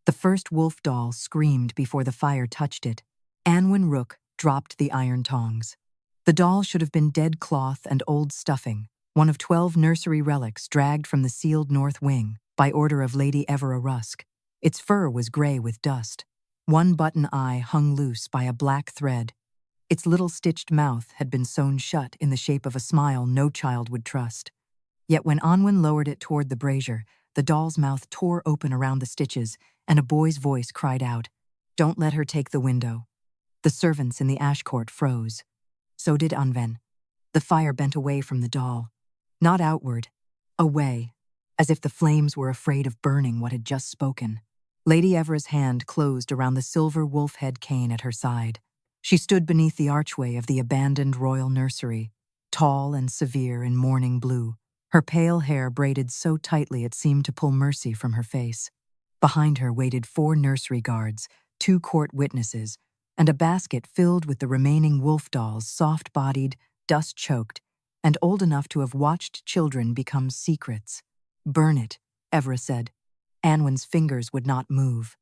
The first wolf doll screamed before the fire touched it. Anwen Rook dropped the iron tongs. The doll should have been dead cloth and old stuffing, one of 12 nursery relics dragged from the sealed north wing by order of Lady Evera Rusk. Its fur was gray with dust. One button eye hung loose by a black thread. Its little stitched mouth had been sewn shut in the shape of a smile no child would trust. Yet when Anwen lowered it toward the brazier, the doll's mouth tore open around the stitches, and a boy's voice cried out, "Don't let her take the window." The servants in the ash court froze. So did Anwen. The fire bent away from the doll. Not outward, away, as if the flames were afraid of burning what had just spoken. Lady Evera's hand closed around the silver wolf head cane at her side. She stood beneath the archway of the abandoned royal nursery, tall and severe in morning blue, her pale hair braided so tightly it seemed to pull mercy from her face. Behind her waited 4 nursery guards, 2 court witnesses, and a basket filled with the remaining wolf dolls, soft-bodied, dust-choked, and old enough to have watched children become secrets. "Burn it," Evera said. Anwen's fingers would not move.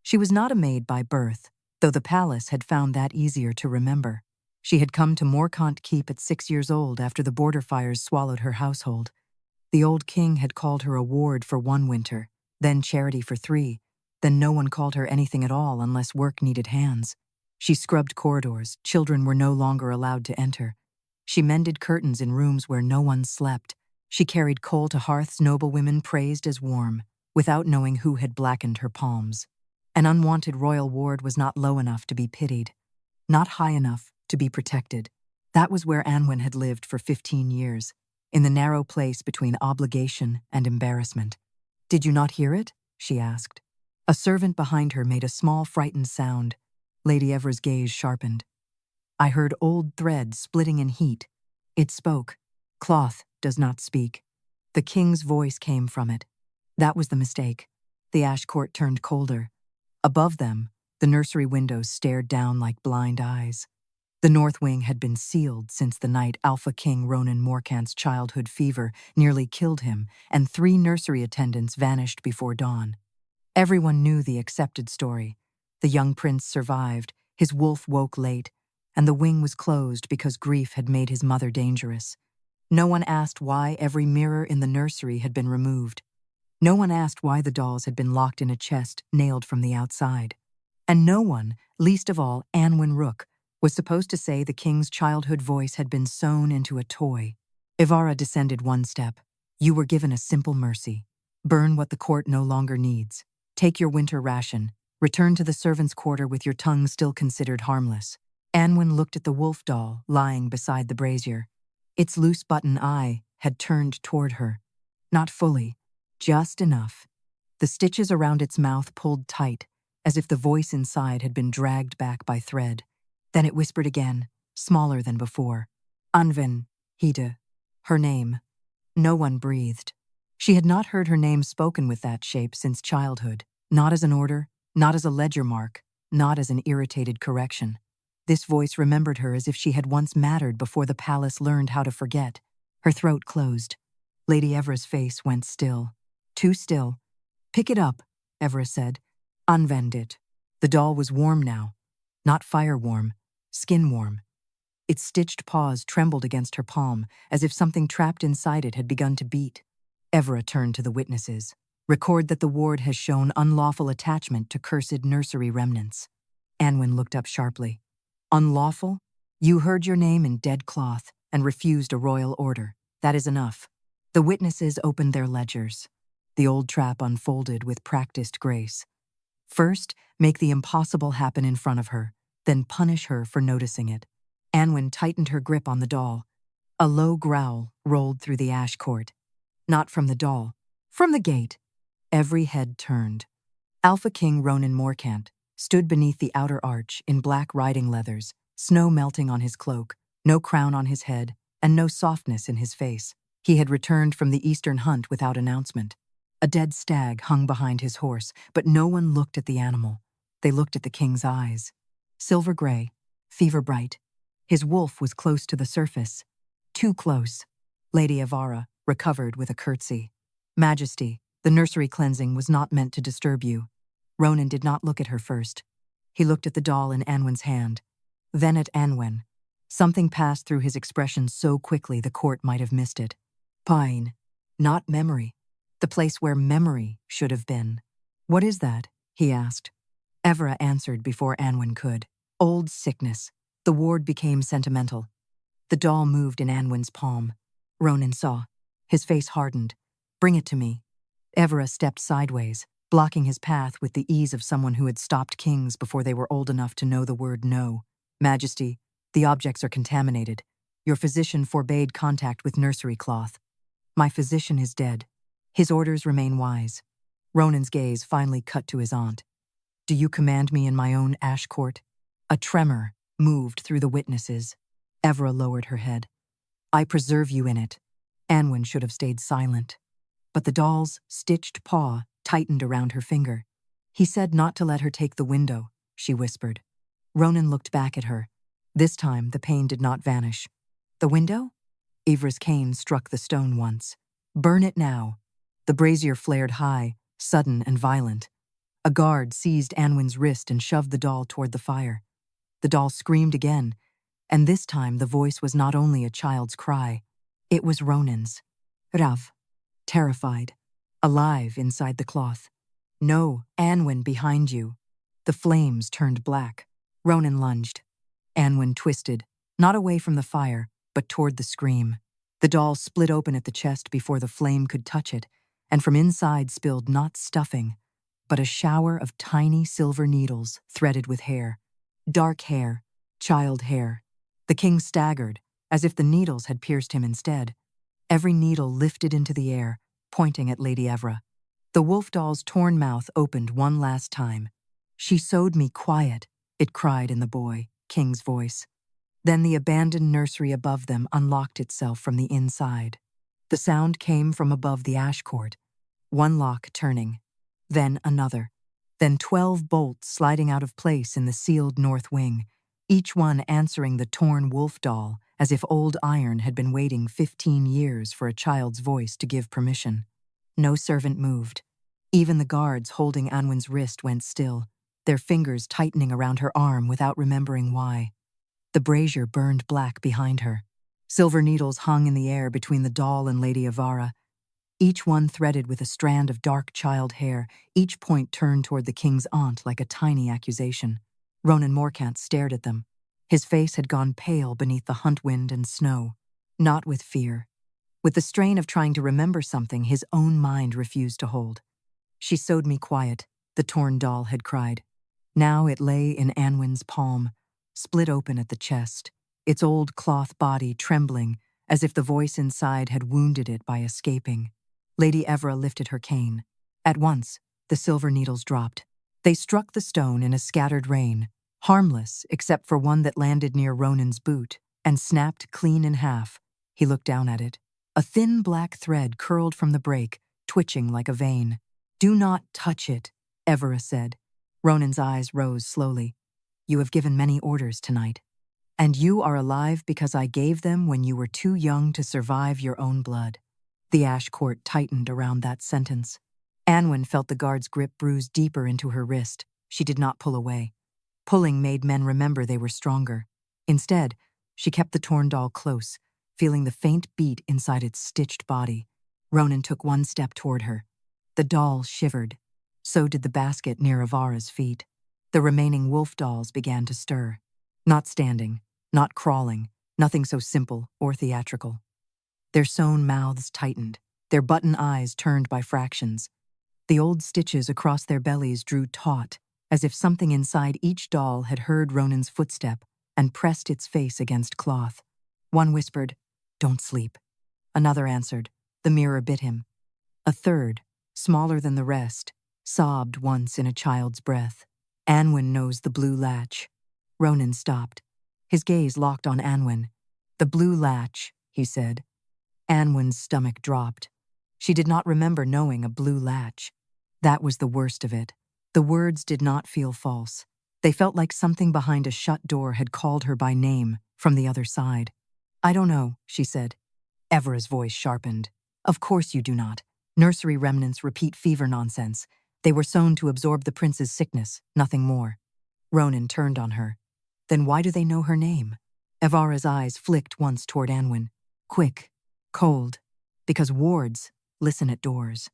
She was not a maid by birth, though the palace had found that easier to remember. She had come to Morcant Keep at 6 years old after the border fires swallowed her household. The old king had called her a ward for 1 winter, then charity for 3, then no one called her anything at all unless work needed hands. She scrubbed corridors, children were no longer allowed to enter. She mended curtains in rooms where no one slept. She carried coal to hearths noblewomen praised as warm, without knowing who had blackened her palms. An unwanted royal ward was not low enough to be pitied, not high enough to be protected. That was where Anwen had lived for 15 years, in the narrow place between obligation and embarrassment. "Did you not hear it?" she asked. A servant behind her made a small frightened sound. Lady Evera's gaze sharpened. "I heard old thread splitting in heat. It spoke. Cloth does not speak." The king's voice came from it. That was the mistake. The ash court turned colder. Above them, the nursery windows stared down like blind eyes. The north wing had been sealed since the night Alpha King Ronan Morcant's childhood fever nearly killed him, and 3 nursery attendants vanished before dawn. Everyone knew the accepted story. The young prince survived, his wolf woke late, and the wing was closed because grief had made his mother dangerous. No one asked why every mirror in the nursery had been removed. No one asked why the dolls had been locked in a chest nailed from the outside. And no one, least of all Anwen Rook, was supposed to say the king's childhood voice had been sewn into a toy. Evara descended 1 step. "You were given a simple mercy. Burn what the court no longer needs. Take your winter ration. Return to the servants' quarter with your tongue still considered harmless." Anwen looked at the wolf doll lying beside the brazier. Its loose button eye had turned toward her. Not fully, just enough. The stitches around its mouth pulled tight, as if the voice inside had been dragged back by thread. Then it whispered again, smaller than before. "Anwen, Hide." Her name. No one breathed. She had not heard her name spoken with that shape since childhood, not as an order, not as a ledger mark, not as an irritated correction. This voice remembered her as if she had once mattered before the palace learned how to forget. Her throat closed. Lady Evera's face went still. Too still. "Pick it up," Evera said. Anwen did. The doll was warm now. Not fire warm, skin warm. Its stitched paws trembled against her palm, as if something trapped inside it had begun to beat. Evera turned to the witnesses. "Record that the ward has shown unlawful attachment to cursed nursery remnants." Anwen looked up sharply. "Unlawful? You heard your name in dead cloth and refused a royal order. That is enough." The witnesses opened their ledgers. The old trap unfolded with practiced grace. First, make the impossible happen in front of her, then punish her for noticing it. Anwen tightened her grip on the doll. A low growl rolled through the ash court. Not from the doll, from the gate. Every head turned. Alpha King Ronan Morcant stood beneath the outer arch in black riding leathers, snow melting on his cloak, no crown on his head, and no softness in his face. He had returned from the eastern hunt without announcement. A dead stag hung behind his horse, but no one looked at the animal. They looked at the king's eyes. Silver gray, fever bright. His wolf was close to the surface. Too close. Lady Evara recovered with a curtsy. "Majesty, the nursery cleansing was not meant to disturb you." Ronan did not look at her first. He looked at the doll in Anwen's hand, then at Anwen. Something passed through his expression so quickly the court might have missed it. Pine, not memory. The place where memory should have been. What is that? He asked. Evra answered before Anwen could. Old sickness. The ward became sentimental. The doll moved in Anwen's palm. Ronan saw. His face hardened. Bring it to me. Evra stepped sideways, blocking his path with the ease of someone who had stopped kings before they were old enough to know the word no. Majesty, the objects are contaminated. Your physician forbade contact with nursery cloth. My physician is dead. His orders remain wise. Ronan's gaze finally cut to his aunt. Do you command me in my own ash court? A tremor moved through the witnesses. Evra lowered her head. I preserve you in it. Anwen should have stayed silent. But the doll's stitched paw tightened around her finger. He said not to let her take the window, she whispered. Ronan looked back at her. This time the pain did not vanish. The window? Evra's cane struck the stone once. Burn it now. The brazier flared high, sudden and violent. A guard seized Anwen's wrist and shoved the doll toward the fire. The doll screamed again, and this time the voice was not only a child's cry. It was Ronan's. Rav, terrified, alive inside the cloth. No, Anwen behind you. The flames turned black. Ronan lunged. Anwen twisted, not away from the fire, but toward the scream. The doll split open at the chest before the flame could touch it, and from inside spilled not stuffing, but a shower of tiny silver needles threaded with hair. Dark hair, child hair. The king staggered, as if the needles had pierced him instead. Every needle lifted into the air, pointing at Lady Evra. The wolf doll's torn mouth opened one last time. She sewed me quiet, it cried in the boy, king's voice. Then the abandoned nursery above them unlocked itself from the inside. The sound came from above the ash court, one lock turning, then another, then 12 bolts sliding out of place in the sealed north wing, each one answering the torn wolf doll as if old iron had been waiting 15 years for a child's voice to give permission. No servant moved. Even the guards holding Anwen's wrist went still, their fingers tightening around her arm without remembering why. The brazier burned black behind her. Silver needles hung in the air between the doll and Lady Evra, each one threaded with a strand of dark child hair, each point turned toward the king's aunt like a tiny accusation. Ronan Morcant stared at them. His face had gone pale beneath the hunt wind and snow. Not with fear. With the strain of trying to remember something his own mind refused to hold. She sewed me quiet, the torn doll had cried. Now it lay in Anwen's palm, split open at the chest, its old cloth body trembling as if the voice inside had wounded it by escaping. Lady Evra lifted her cane. At once, the silver needles dropped. They struck the stone in a scattered rain, harmless except for one that landed near Ronan's boot and snapped clean in half. He looked down at it. A thin black thread curled from the break, twitching like a vein. Do not touch it, Evra said. Ronan's eyes rose slowly. You have given many orders tonight. And you are alive because I gave them when you were too young to survive your own blood. The ash court tightened around that sentence. Anwen felt the guard's grip bruise deeper into her wrist. She did not pull away. Pulling made men remember they were stronger. Instead, she kept the torn doll close, feeling the faint beat inside its stitched body. Ronan took one step toward her. The doll shivered. So did the basket near Avara's feet. The remaining wolf dolls began to stir. Not standing, not crawling, nothing so simple or theatrical. Their sewn mouths tightened, their button eyes turned by fractions. The old stitches across their bellies drew taut, as if something inside each doll had heard Ronan's footstep and pressed its face against cloth. One whispered, "Don't sleep." Another answered, "The mirror bit him." A third, smaller than the rest, sobbed once in a child's breath. Anwen knows the blue latch. Ronan stopped. His gaze locked on Anwen. "The blue latch," he said. Anwen's stomach dropped. She did not remember knowing a blue latch. That was the worst of it. The words did not feel false. They felt like something behind a shut door had called her by name from the other side. "I don't know," she said. Evra's voice sharpened. "Of course you do not. Nursery remnants repeat fever nonsense. They were sewn to absorb the prince's sickness, nothing more. Ronan turned on her. Then why do they know her name? Evara's eyes flicked once toward Anwen. Quick, cold. Because wards listen at doors.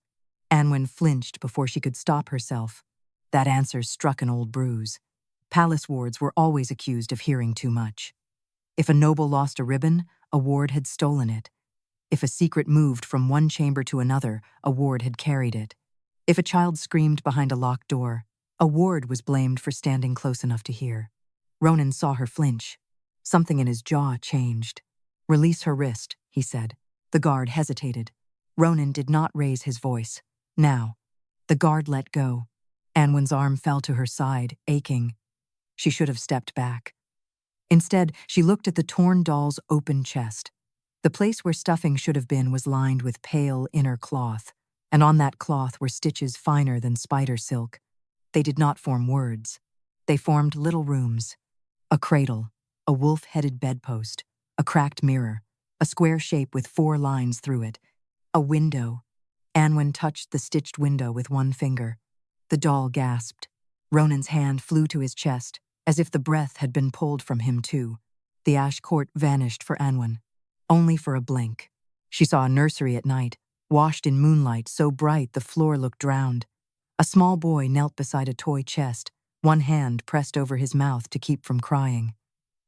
Anwen flinched before she could stop herself. That answer struck an old bruise. Palace wards were always accused of hearing too much. If a noble lost a ribbon, a ward had stolen it. If a secret moved from one chamber to another, a ward had carried it. If a child screamed behind a locked door, a ward was blamed for standing close enough to hear. Ronan saw her flinch. Something in his jaw changed. "Release her wrist," he said. The guard hesitated. Ronan did not raise his voice. Now. The guard let go. Anwen's arm fell to her side, aching. She should have stepped back. Instead, she looked at the torn doll's open chest. The place where stuffing should have been was lined with pale inner cloth, and on that cloth were stitches finer than spider silk. They did not form words. They formed little rooms. A cradle, a wolf-headed bedpost, a cracked mirror, a square shape with 4 lines through it, a window. Anwen touched the stitched window with one finger. The doll gasped. Ronan's hand flew to his chest, as if the breath had been pulled from him too. The ash court vanished for Anwen. Only for a blink. She saw a nursery at night, washed in moonlight so bright the floor looked drowned. A small boy knelt beside a toy chest, one hand pressed over his mouth to keep from crying.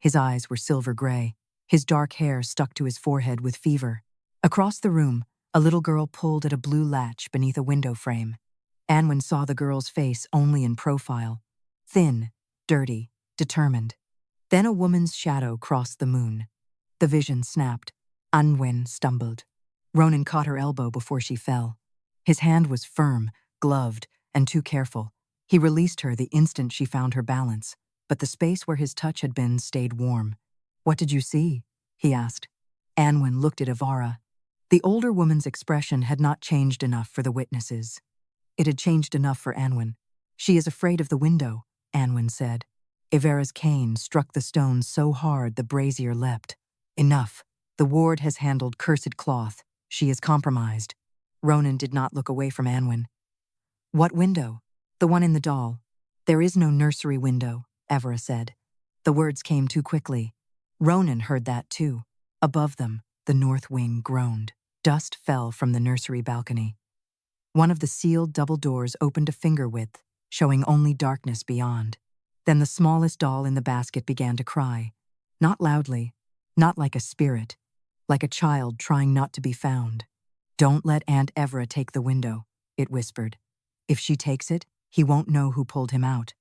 His eyes were silver gray. His dark hair stuck to his forehead with fever. Across the room, a little girl pulled at a blue latch beneath a window frame. Anwen saw the girl's face only in profile. Thin, dirty, determined. Then a woman's shadow crossed the moon. The vision snapped. Anwen stumbled. Ronan caught her elbow before she fell. His hand was firm, gloved, and too careful. He released her the instant she found her balance, but the space where his touch had been stayed warm. "What did you see?" he asked. Anwen looked at Evara. The older woman's expression had not changed enough for the witnesses. It had changed enough for Anwen. "She is afraid of the window," Anwen said. Evara's cane struck the stone so hard the brazier leapt. "Enough. The ward has handled cursed cloth. She is compromised." Ronan did not look away from Anwen. "What window?" "The one in the doll." "There is no nursery window," Evara said. The words came too quickly. Ronan heard that too. Above them, the north wing groaned. Dust fell from the nursery balcony. One of the sealed double doors opened a finger width, showing only darkness beyond. Then the smallest doll in the basket began to cry. Not loudly, not like a spirit, like a child trying not to be found. "Don't let Aunt Evra take the window," it whispered. "If she takes it, he won't know who pulled him out."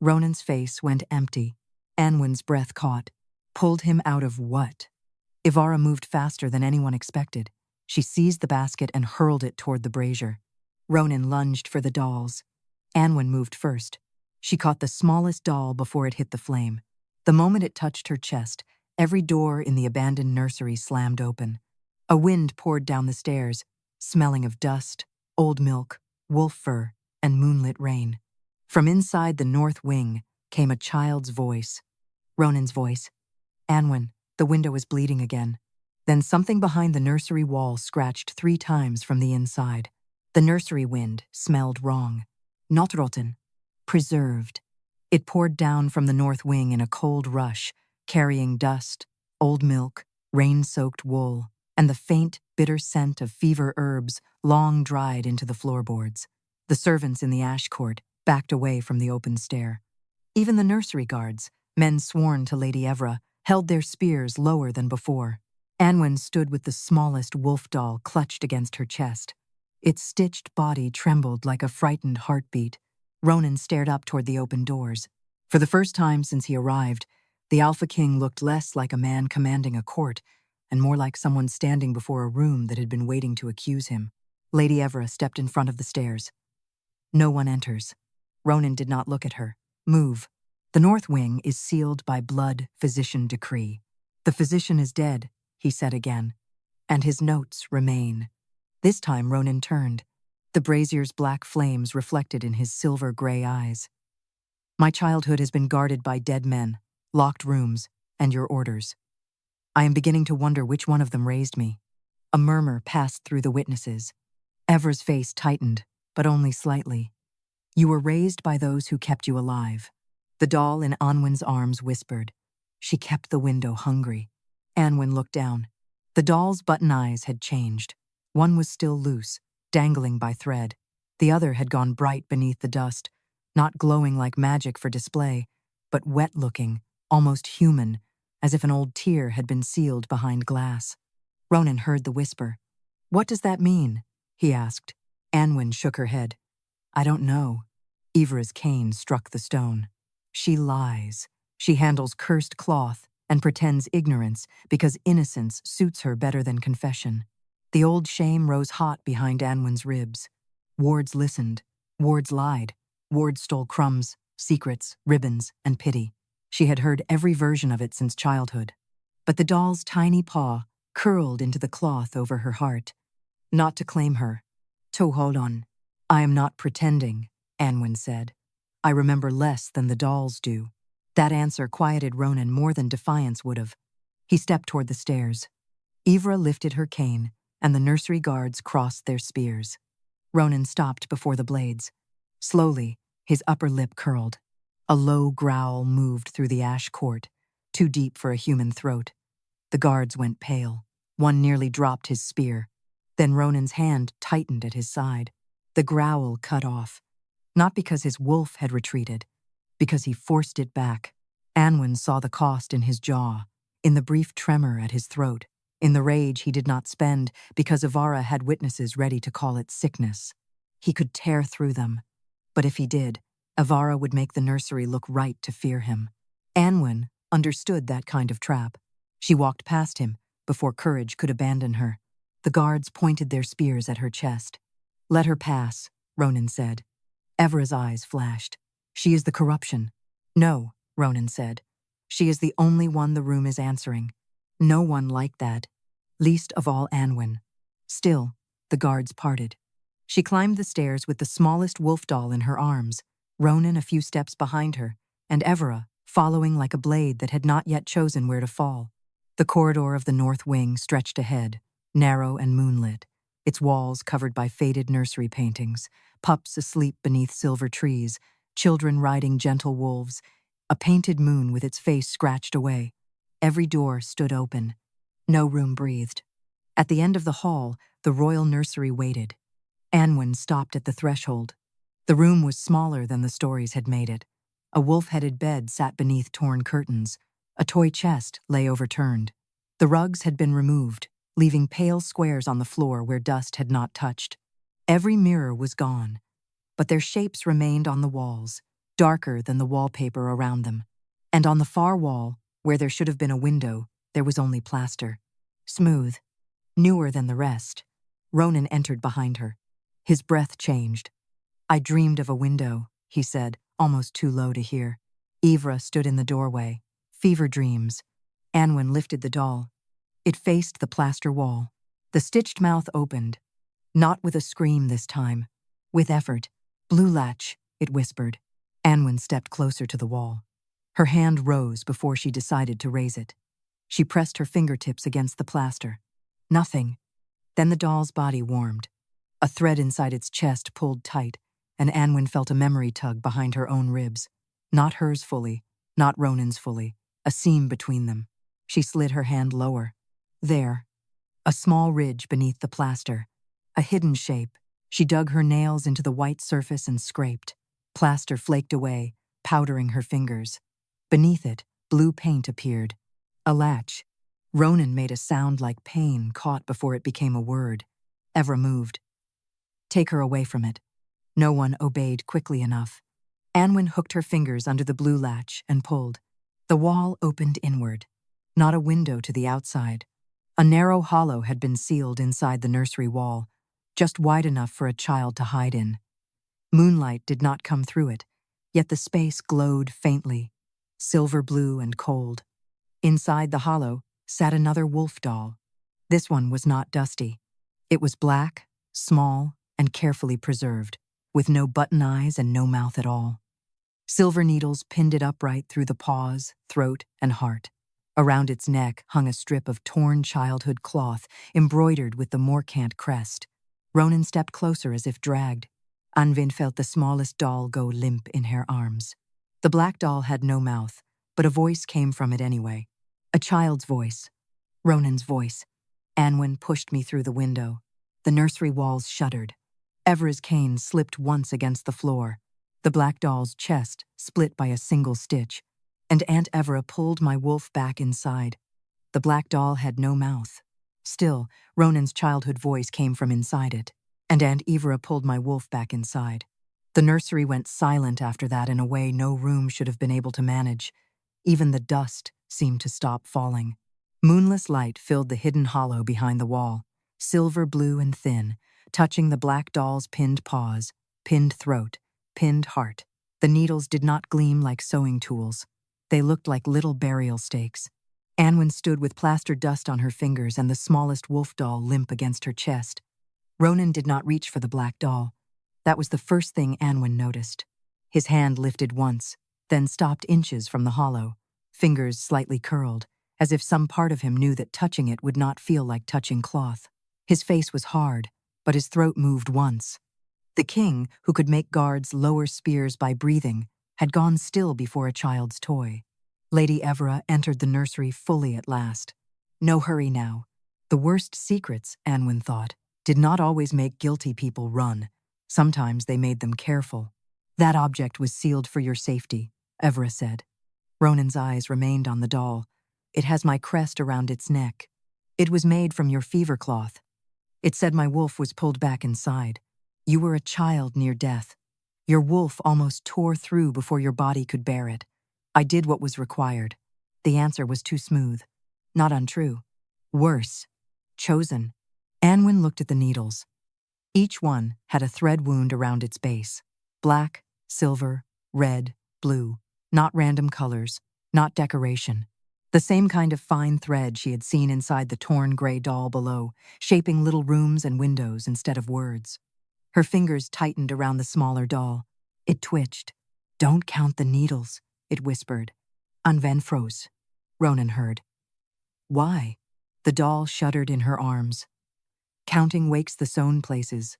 Ronan's face went empty. Anwen's breath caught. Pulled him out of what? Evara moved faster than anyone expected. She seized the basket and hurled it toward the brazier. Ronan lunged for the dolls. Anwen moved first. She caught the smallest doll before it hit the flame. The moment it touched her chest, every door in the abandoned nursery slammed open. A wind poured down the stairs, smelling of dust, old milk, wolf fur, and moonlit rain. From inside the north wing came a child's voice. Ronan's voice. "Anwen, the window is bleeding again." Then something behind the nursery wall scratched 3 times from the inside. The nursery wind smelled wrong. Not rotten. Preserved. It poured down from the north wing in a cold rush, carrying dust, old milk, rain-soaked wool, and the faint, bitter scent of fever herbs long dried into the floorboards. The servants in the ash court backed away from the open stair. Even the nursery guards, men sworn to Lady Evra, held their spears lower than before. Anwen stood with the smallest wolf doll clutched against her chest. Its stitched body trembled like a frightened heartbeat. Ronan stared up toward the open doors. For the first time since he arrived, the Alpha King looked less like a man commanding a court and more like someone standing before a room that had been waiting to accuse him. Lady Evra stepped in front of the stairs. "No one enters." Ronan did not look at her. "Move. The north wing is sealed by blood physician decree." "The physician is dead," he said again, "and his notes remain." This time Ronan turned. The brazier's black flames reflected in his silver-gray eyes. "My childhood has been guarded by dead men, locked rooms, and your orders. I am beginning to wonder which one of them raised me." A murmur passed through the witnesses. Evra's face tightened, but only slightly. You were raised by those who kept you alive. The doll in Anwen's arms whispered. She kept the window hungry. Anwen looked down. The doll's button eyes had changed. One was still loose, dangling by thread. The other had gone bright beneath the dust, not glowing like magic for display, but wet-looking, almost human, as if an old tear had been sealed behind glass. Ronan heard the whisper. "What does that mean?" he asked. Anwen shook her head. "I don't know." Ivra's cane struck the stone. "She lies. She handles cursed cloth and pretends ignorance because innocence suits her better than confession." The old shame rose hot behind Anwen's ribs. Wards listened. Wards lied. Wards stole crumbs, secrets, ribbons, and pity. She had heard every version of it since childhood. But the doll's tiny paw curled into the cloth over her heart. "Not to claim her. To hold on." "I am not pretending," Anwen said. "I remember less than the dolls do." That answer quieted Ronan more than defiance would have. He stepped toward the stairs. Ivra lifted her cane, and the nursery guards crossed their spears. Ronan stopped before the blades. Slowly, his upper lip curled. A low growl moved through the ash court, too deep for a human throat. The guards went pale. One nearly dropped his spear. Then Ronan's hand tightened at his side. The growl cut off, not because his wolf had retreated, because he forced it back. Anwen saw the cost in his jaw, in the brief tremor at his throat, in the rage he did not spend because Ivara had witnesses ready to call it sickness. He could tear through them, but if he did, Ivara would make the nursery look right to fear him. Anwen understood that kind of trap. She walked past him before courage could abandon her. The guards pointed their spears at her chest. "Let her pass," Ronan said. Evra's eyes flashed. "She is the corruption." "No," Ronan said. "She is the only one the room is answering. No one like that, least of all Anwen." Still, the guards parted. She climbed the stairs with the smallest wolf doll in her arms, Ronan a few steps behind her, and Evra following like a blade that had not yet chosen where to fall. The corridor of the north wing stretched ahead, narrow and moonlit, its walls covered by faded nursery paintings, pups asleep beneath silver trees, children riding gentle wolves, a painted moon with its face scratched away. Every door stood open. No room breathed. At the end of the hall, the royal nursery waited. Anwen stopped at the threshold. The room was smaller than the stories had made it. A wolf-headed bed sat beneath torn curtains. A toy chest lay overturned. The rugs had been removed, leaving pale squares on the floor where dust had not touched. Every mirror was gone, but their shapes remained on the walls, darker than the wallpaper around them. And on the far wall, where there should have been a window, there was only plaster. Smooth, newer than the rest. Ronan entered behind her. His breath changed. "I dreamed of a window," he said, almost too low to hear. Ivra stood in the doorway. Fever dreams. Anwen lifted the doll. It faced the plaster wall. The stitched mouth opened. Not with a scream this time. With effort. "Blue latch," it whispered. Anwen stepped closer to the wall. Her hand rose before she decided to raise it. She pressed her fingertips against the plaster. Nothing. Then the doll's body warmed. A thread inside its chest pulled tight, and Anwen felt a memory tug behind her own ribs. Not hers fully, not Ronan's fully, a seam between them. She slid her hand lower. There. A small ridge beneath the plaster. A hidden shape. She dug her nails into the white surface and scraped. Plaster flaked away, powdering her fingers. Beneath it, blue paint appeared. A latch. Ronan made a sound like pain caught before it became a word. Evra moved. "Take her away from it." No one obeyed quickly enough. Anwen hooked her fingers under the blue latch and pulled. The wall opened inward. Not a window to the outside. A narrow hollow had been sealed inside the nursery wall, just wide enough for a child to hide in. Moonlight did not come through it, yet the space glowed faintly, silver blue and cold. Inside the hollow sat another wolf doll. This one was not dusty. It was black, small, and carefully preserved, with no button eyes and no mouth at all. Silver needles pinned it upright through the paws, throat, and heart. Around its neck hung a strip of torn childhood cloth embroidered with the Morcant crest. Ronan stepped closer as if dragged. Anwen felt the smallest doll go limp in her arms. The black doll had no mouth, but a voice came from it anyway. A child's voice. Ronan's voice. Anwen pushed me through the window. The nursery walls shuddered. Evra's cane slipped once against the floor. The black doll's chest split by a single stitch, and Aunt Evra pulled my wolf back inside. The black doll had no mouth. Still, Ronan's childhood voice came from inside it, and Aunt Evra pulled my wolf back inside. The nursery went silent after that in a way no room should have been able to manage. Even the dust seemed to stop falling. Moonless light filled the hidden hollow behind the wall, silver blue and thin, touching the black doll's pinned paws, pinned throat, pinned heart. The needles did not gleam like sewing tools. They looked like little burial stakes. Anwen stood with plastered dust on her fingers and the smallest wolf doll limp against her chest. Ronan did not reach for the black doll. That was the first thing Anwen noticed. His hand lifted once, then stopped inches from the hollow, fingers slightly curled, as if some part of him knew that touching it would not feel like touching cloth. His face was hard, but his throat moved once. The king, who could make guards lower spears by breathing, had gone still before a child's toy. Lady Evra entered the nursery fully at last. No hurry now. The worst secrets, Anwen thought, did not always make guilty people run. Sometimes they made them careful. That object was sealed for your safety, Evra said. Ronan's eyes remained on the doll. It has my crest around its neck. It was made from your fever cloth. It said my wolf was pulled back inside. You were a child near death. Your wolf almost tore through before your body could bear it. I did what was required. The answer was too smooth. Not untrue. Worse. Chosen. Anwen looked at the needles. Each one had a thread wound around its base. Black, silver, red, blue. Not random colors, not decoration. The same kind of fine thread she had seen inside the torn gray doll below, shaping little rooms and windows instead of words. Her fingers tightened around the smaller doll. It twitched. Don't count the needles, it whispered. Anwen froze. Ronan heard. Why? The doll shuddered in her arms. Counting wakes the sewn places.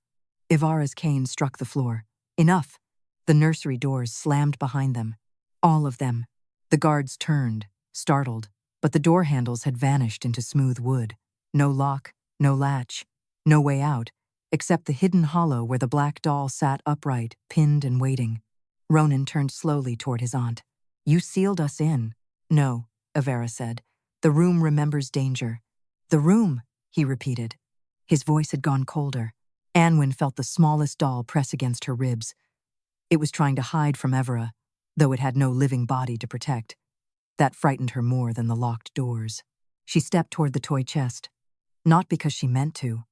Ivara's cane struck the floor. Enough. The nursery doors slammed behind them. All of them. The guards turned, startled, but the door handles had vanished into smooth wood. No lock, no latch, no way out, except the hidden hollow where the black doll sat upright, pinned and waiting. Ronan turned slowly toward his aunt. You sealed us in. No, Ivara said. The room remembers danger. The room, he repeated. His voice had gone colder. Anwen felt the smallest doll press against her ribs. It was trying to hide from Evra, though it had no living body to protect. That frightened her more than the locked doors. She stepped toward the toy chest. Not because she meant to,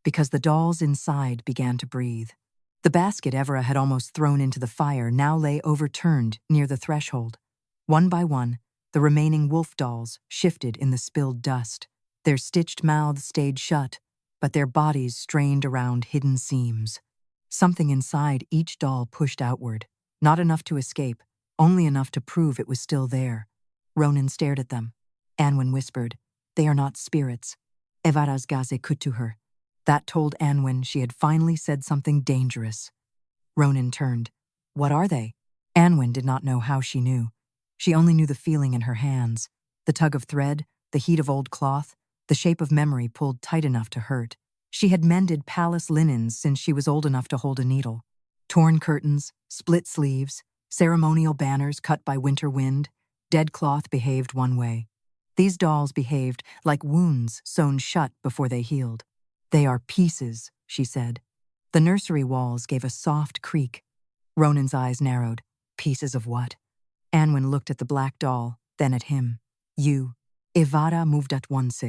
because the dolls inside began to breathe. The basket Evra had almost thrown into the fire now lay overturned near the threshold. One by one, the remaining wolf dolls shifted in the spilled dust. Their stitched mouths stayed shut, but their bodies strained around hidden seams. Something inside each doll pushed outward, not enough to escape, only enough to prove it was still there. Ronan stared at them. Anwen whispered, They are not spirits. Evara's gaze kutu her. That told Anwen she had finally said something dangerous. Ronan turned. What are they? Anwen did not know how she knew. She only knew the feeling in her hands, the tug of thread, the heat of old cloth, the shape of memory pulled tight enough to hurt. She had mended palace linens since she was old enough to hold a needle. Torn curtains, split sleeves, ceremonial banners cut by winter wind, dead cloth behaved one way. These dolls behaved like wounds sewn shut before they healed. They are pieces, she said. The nursery walls gave a soft creak. Ronan's eyes narrowed. Pieces of what? Anwen looked at the black doll, then at him. You. Ivara moved at once,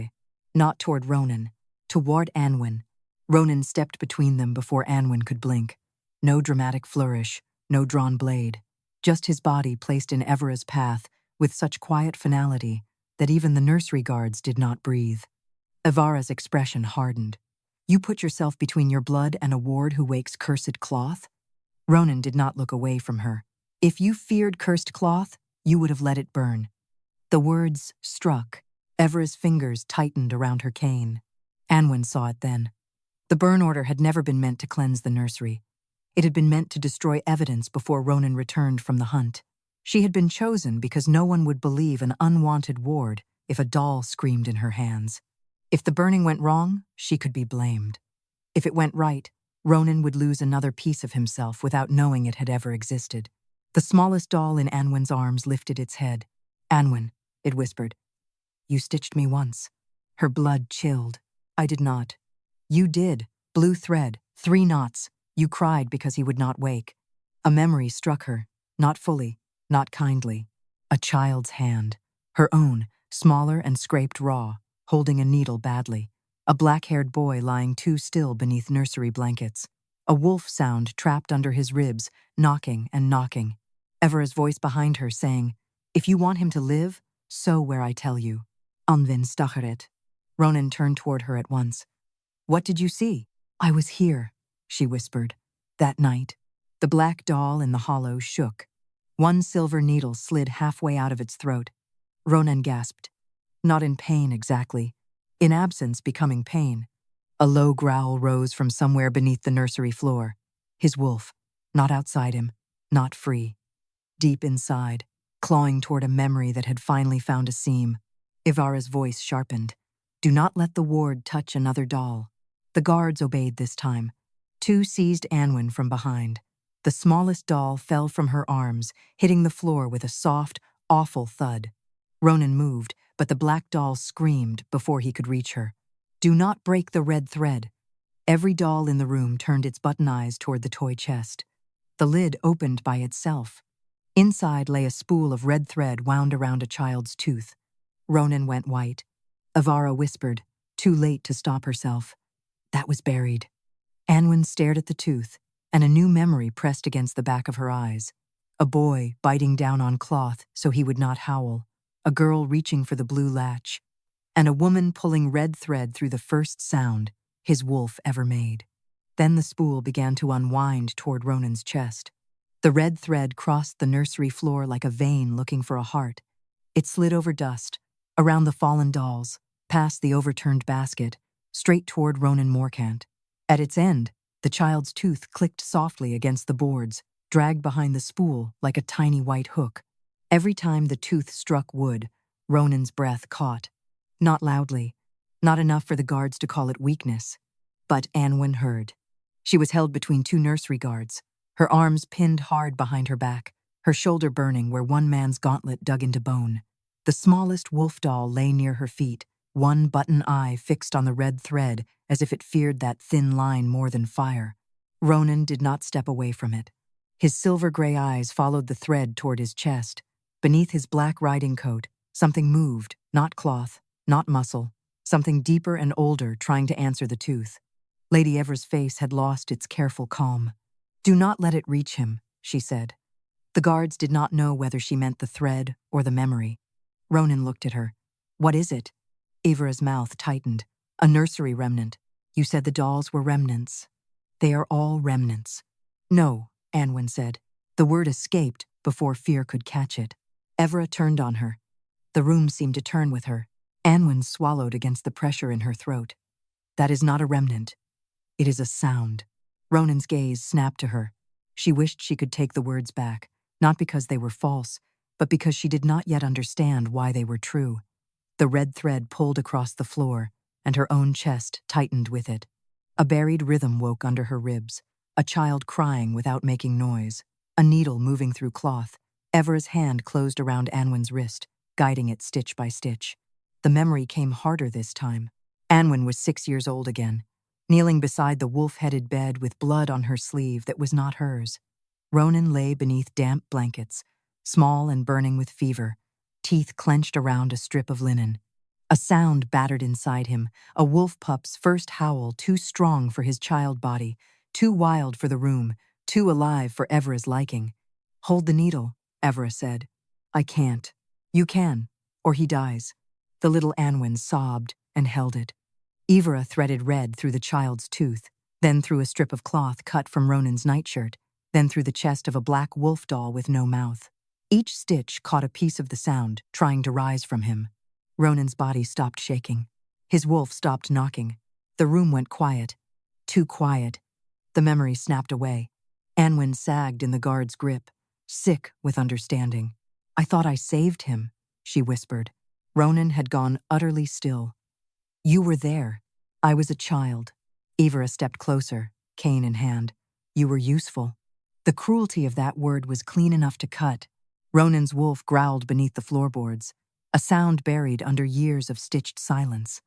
not toward Ronan, toward Anwen. Ronan stepped between them before Anwen could blink. No dramatic flourish, no drawn blade. Just his body placed in Evra's path with such quiet finality that even the nursery guards did not breathe. Ivara's expression hardened. You put yourself between your blood and a ward who wakes cursed cloth? Ronan did not look away from her. If you feared cursed cloth, you would have let it burn. The words struck. Evra's fingers tightened around her cane. Anwen saw it then. The burn order had never been meant to cleanse the nursery. It had been meant to destroy evidence before Ronan returned from the hunt. She had been chosen because no one would believe an unwanted ward if a doll screamed in her hands. If the burning went wrong, she could be blamed. If it went right, Ronan would lose another piece of himself without knowing it had ever existed. The smallest doll in Anwen's arms lifted its head. "Anwen," it whispered. "You stitched me once." Her blood chilled. "I did not." "You did. Blue thread, 3 knots. You cried because he would not wake." A memory struck her, not fully, not kindly. A child's hand. Her own, smaller and scraped raw, holding a needle badly. A black-haired boy lying too still beneath nursery blankets. A wolf sound trapped under his ribs, knocking and knocking. Evera's voice behind her saying, "If you want him to live, sew where I tell you." Anwen stacharet. Ronan turned toward her at once. "What did you see?" "I was here," she whispered. That night, the black doll in the hollow shook. One silver needle slid halfway out of its throat. Ronan gasped. Not in pain exactly. In absence becoming pain. A low growl rose from somewhere beneath the nursery floor. His wolf, not outside him, not free. Deep inside, clawing toward a memory that had finally found a seam. Ivara's voice sharpened. "Do not let the ward touch another doll." The guards obeyed this time. 2 seized Anwen from behind. The smallest doll fell from her arms, hitting the floor with a soft, awful thud. Ronan moved, but the black doll screamed before he could reach her. "Do not break the red thread." Every doll in the room turned its button eyes toward the toy chest. The lid opened by itself. Inside lay a spool of red thread wound around a child's tooth. Ronan went white. Ivara whispered, too late to stop herself. That was buried. Anwen stared at the tooth, and a new memory pressed against the back of her eyes. A boy biting down on cloth so he would not howl. A girl reaching for the blue latch. And a woman pulling red thread through the first sound his wolf ever made. Then the spool began to unwind toward Ronan's chest. The red thread crossed the nursery floor like a vein looking for a heart. It slid over dust, around the fallen dolls, past the overturned basket, straight toward Ronan Morcant. At its end, the child's tooth clicked softly against the boards, dragged behind the spool like a tiny white hook. Every time the tooth struck wood, Ronan's breath caught. Not loudly, not enough for the guards to call it weakness. But Anwen heard. She was held between 2 nursery guards, her arms pinned hard behind her back, her shoulder burning where one man's gauntlet dug into bone. The smallest wolf doll lay near her feet, one button eye fixed on the red thread as if it feared that thin line more than fire. Ronan did not step away from it. His silver-gray eyes followed the thread toward his chest. Beneath his black riding coat, something moved, not cloth, not muscle, something deeper and older trying to answer the tooth. Lady Evera's face had lost its careful calm. "Do not let it reach him," she said. The guards did not know whether she meant the thread or the memory. Ronan looked at her. "What is it?" Evera's mouth tightened. "A nursery remnant. You said the dolls were remnants." "They are all remnants." "No," Anwen said. The word escaped before fear could catch it. Evera turned on her. The room seemed to turn with her. Anwen swallowed against the pressure in her throat. "That is not a remnant. It is a sound." Ronan's gaze snapped to her. She wished she could take the words back, not because they were false, but because she did not yet understand why they were true. The red thread pulled across the floor, and her own chest tightened with it. A buried rhythm woke under her ribs, a child crying without making noise, a needle moving through cloth. Evera's hand closed around Anwen's wrist, guiding it stitch by stitch. The memory came harder this time. Anwen was 6 years old again, kneeling beside the wolf-headed bed with blood on her sleeve that was not hers. Ronan lay beneath damp blankets, small and burning with fever, teeth clenched around a strip of linen. A sound battered inside him, a wolf pup's first howl too strong for his child body, too wild for the room, too alive for Evera's liking. "Hold the needle," Evera said. "I can't." "You can, or he dies." The little Anwen sobbed and held it. Evera threaded red through the child's tooth, then through a strip of cloth cut from Ronan's nightshirt, then through the chest of a black wolf doll with no mouth. Each stitch caught a piece of the sound, trying to rise from him. Ronan's body stopped shaking. His wolf stopped knocking. The room went quiet. Too quiet. The memory snapped away. Anwen sagged in the guard's grip, sick with understanding. "I thought I saved him," she whispered. Ronan had gone utterly still. "You were there. I was a child." Ivra stepped closer, cane in hand. "You were useful." The cruelty of that word was clean enough to cut. Ronan's wolf growled beneath the floorboards, a sound buried under years of stitched silence.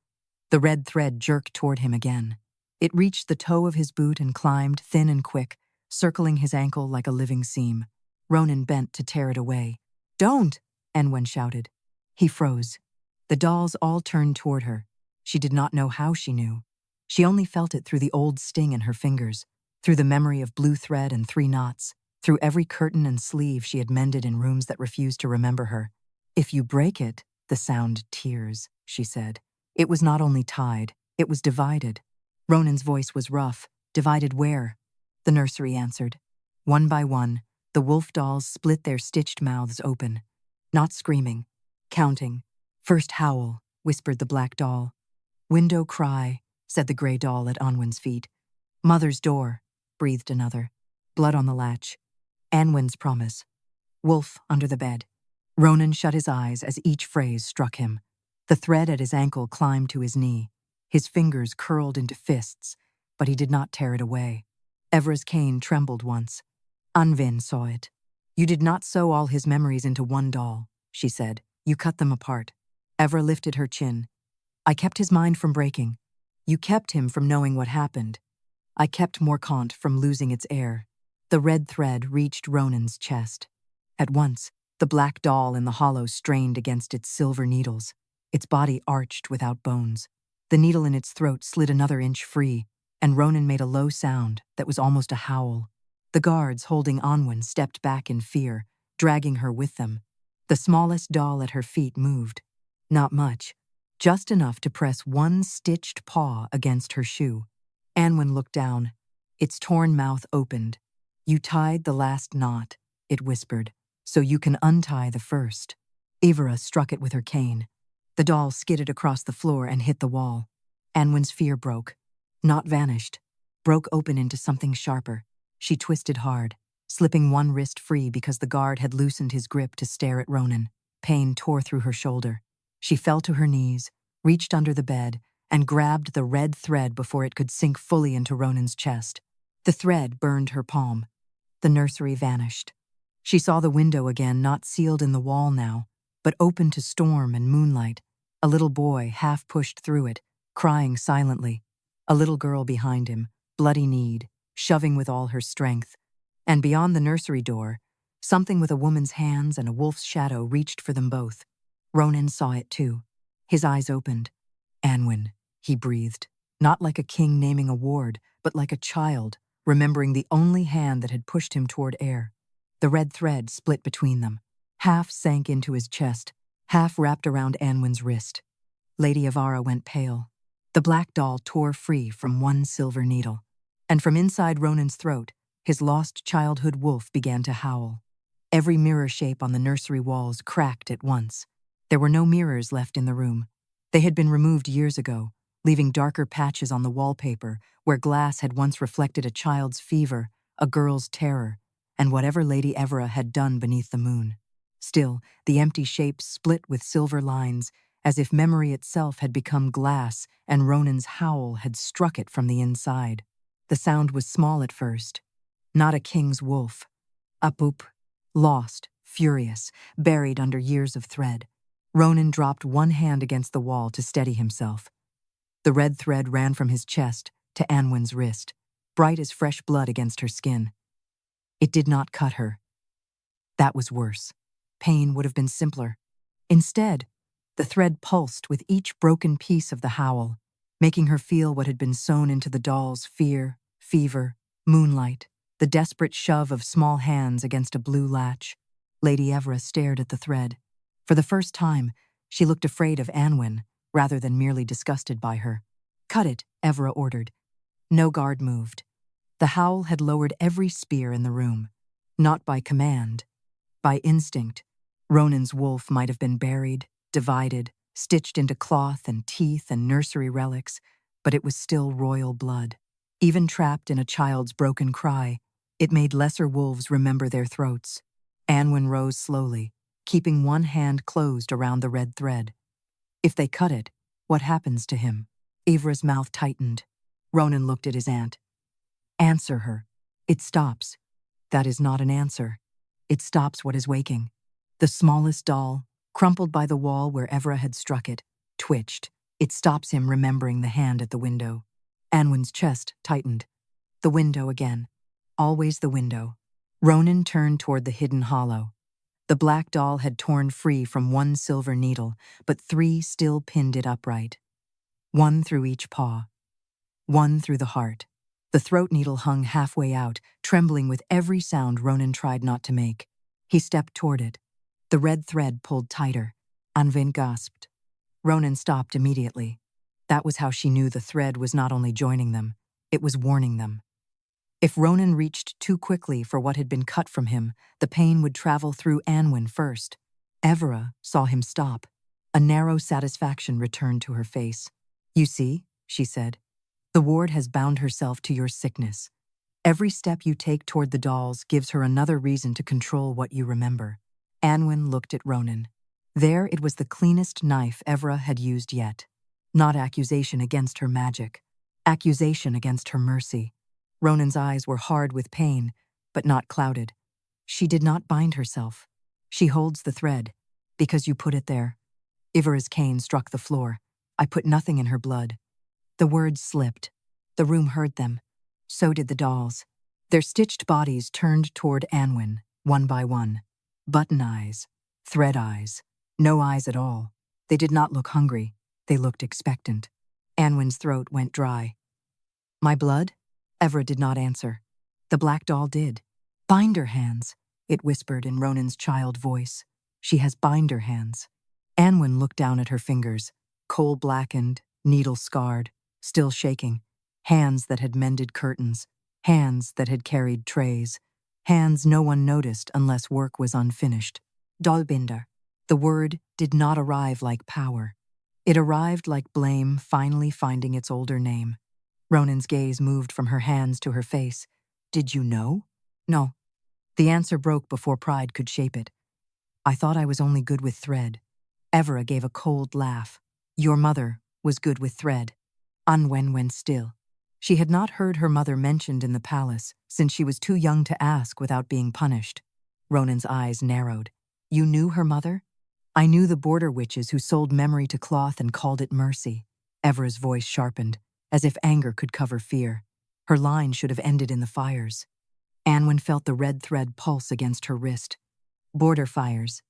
The red thread jerked toward him again. It reached the toe of his boot and climbed, thin and quick, circling his ankle like a living seam. Ronan bent to tear it away. "Don't!" Anwen shouted. He froze. The dolls all turned toward her. She did not know how she knew. She only felt it through the old sting in her fingers, through the memory of blue thread and 3 knots, through every curtain and sleeve she had mended in rooms that refused to remember her. "If you break it," the sound tears, she said. "It was not only tied, it was divided." Ronan's voice was rough. "Divided where?" The nursery answered. One by one, the wolf dolls split their stitched mouths open. Not screaming, counting. "First howl," whispered the black doll. "Window cry," said the gray doll at Anwen's feet. "Mother's door," breathed another. Blood on the latch. Anwen's promise. Wolf under the bed. Ronan shut his eyes as each phrase struck him. The thread at his ankle climbed to his knee. His fingers curled into fists, but he did not tear it away. Evra's cane trembled once. Anwen saw it. "You did not sew all his memories into one doll," she said. "You cut them apart." Evra lifted her chin. "I kept his mind from breaking. You kept him from knowing what happened. I kept Morcant from losing its air." The red thread reached Ronan's chest. At once, the black doll in the hollow strained against its silver needles. Its body arched without bones. The needle in its throat slid another inch free, and Ronan made a low sound that was almost a howl. The guards holding Anwen stepped back in fear, dragging her with them. The smallest doll at her feet moved. Not much, just enough to press one stitched paw against her shoe. Anwen looked down. Its torn mouth opened. "You tied the last knot," it whispered, "so you can untie the first." Ivra struck it with her cane. The doll skidded across the floor and hit the wall. Anwen's fear broke. Not vanished. Broke open into something sharper. She twisted hard, slipping one wrist free because the guard had loosened his grip to stare at Ronan. Pain tore through her shoulder. She fell to her knees, reached under the bed, and grabbed the red thread before it could sink fully into Ronan's chest. The thread burned her palm. The nursery vanished. She saw the window again, not sealed in the wall now, but open to storm and moonlight. A little boy half pushed through it, crying silently. A little girl behind him, bloody-kneed, shoving with all her strength. And beyond the nursery door, something with a woman's hands and a wolf's shadow reached for them both. Ronan saw it too. His eyes opened. "Anwen," he breathed, not like a king naming a ward, but like a child, remembering the only hand that had pushed him toward air. The red thread split between them. Half sank into his chest, half wrapped around Anwen's wrist. Lady Avara went pale. The black doll tore free from one silver needle. And from inside Ronan's throat, his lost childhood wolf began to howl. Every mirror shape on the nursery walls cracked at once. There were no mirrors left in the room. They had been removed years ago, leaving darker patches on the wallpaper where glass had once reflected a child's fever, a girl's terror, and whatever Lady Evra had done beneath the moon. Still, the empty shapes split with silver lines, as if memory itself had become glass and Ronan's howl had struck it from the inside. The sound was small at first. Not a king's wolf. A poop. Lost, furious, buried under years of thread. Ronan dropped one hand against the wall to steady himself. The red thread ran from his chest to Anwen's wrist, bright as fresh blood against her skin. It did not cut her. That was worse. Pain would have been simpler. Instead, the thread pulsed with each broken piece of the howl, making her feel what had been sewn into the doll's fear, fever, moonlight, the desperate shove of small hands against a blue latch. Lady Evra stared at the thread. For the first time, she looked afraid of Anwen, rather than merely disgusted by her. "Cut it," Evra ordered. No guard moved. The howl had lowered every spear in the room. Not by command, by instinct. Ronan's wolf might have been buried, divided, stitched into cloth and teeth and nursery relics, but it was still royal blood. Even trapped in a child's broken cry, It made lesser wolves remember their throats. Anwen rose slowly, keeping one hand closed around the red thread. If they cut it, what happens to him? Ivra's mouth tightened. Ronan looked at his aunt. Answer her. It stops. That is not an answer. It stops what is waking. The smallest doll, crumpled by the wall where Evra had struck it, twitched. It stops him remembering the hand at the window. Anwen's chest tightened. The window again. Always the window. Ronan turned toward the hidden hollow. The black doll had torn free from one silver needle, but 3 still pinned it upright. 1 through each paw. 1 through the heart. The throat needle hung halfway out, trembling with every sound Ronan tried not to make. He stepped toward it. The red thread pulled tighter. Anwen gasped. Ronan stopped immediately. That was how she knew the thread was not only joining them, it was warning them. If Ronan reached too quickly for what had been cut from him, the pain would travel through Anwen first. Evra saw him stop. A narrow satisfaction returned to her face. You see, she said, the ward has bound herself to your sickness. Every step you take toward the dolls gives her another reason to control what you remember. Anwen looked at Ronan. There it was the cleanest knife Evra had used yet. Not accusation against her magic. Accusation against her mercy. Ronan's eyes were hard with pain, but not clouded. She did not bind herself. She holds the thread, because you put it there. Ivra's cane struck the floor. I put nothing in her blood. The words slipped. The room heard them. So did the dolls. Their stitched bodies turned toward Anwen, one by one. Button eyes. Thread eyes. No eyes at all. They did not look hungry. They looked expectant. Anwen's throat went dry. My blood? Evra did not answer. The black doll did. Binder hands, it whispered in Ronan's child voice. She has binder hands. Anwen looked down at her fingers, coal-blackened, needle-scarred, still shaking. Hands that had mended curtains. Hands that had carried trays. Hands no one noticed unless work was unfinished. Dollbinder. The word did not arrive like power. It arrived like blame finally finding its older name. Ronan's gaze moved from her hands to her face. Did you know? No. The answer broke before pride could shape it. I thought I was only good with thread. Evra gave a cold laugh. Your mother was good with thread. Anwen went still. She had not heard her mother mentioned in the palace, since she was too young to ask without being punished. Ronan's eyes narrowed. You knew her mother? I knew the border witches who sold memory to cloth and called it mercy. Evra's voice sharpened, as if anger could cover fear. Her line should have ended in the fires. Anwen felt the red thread pulse against her wrist. Border fires.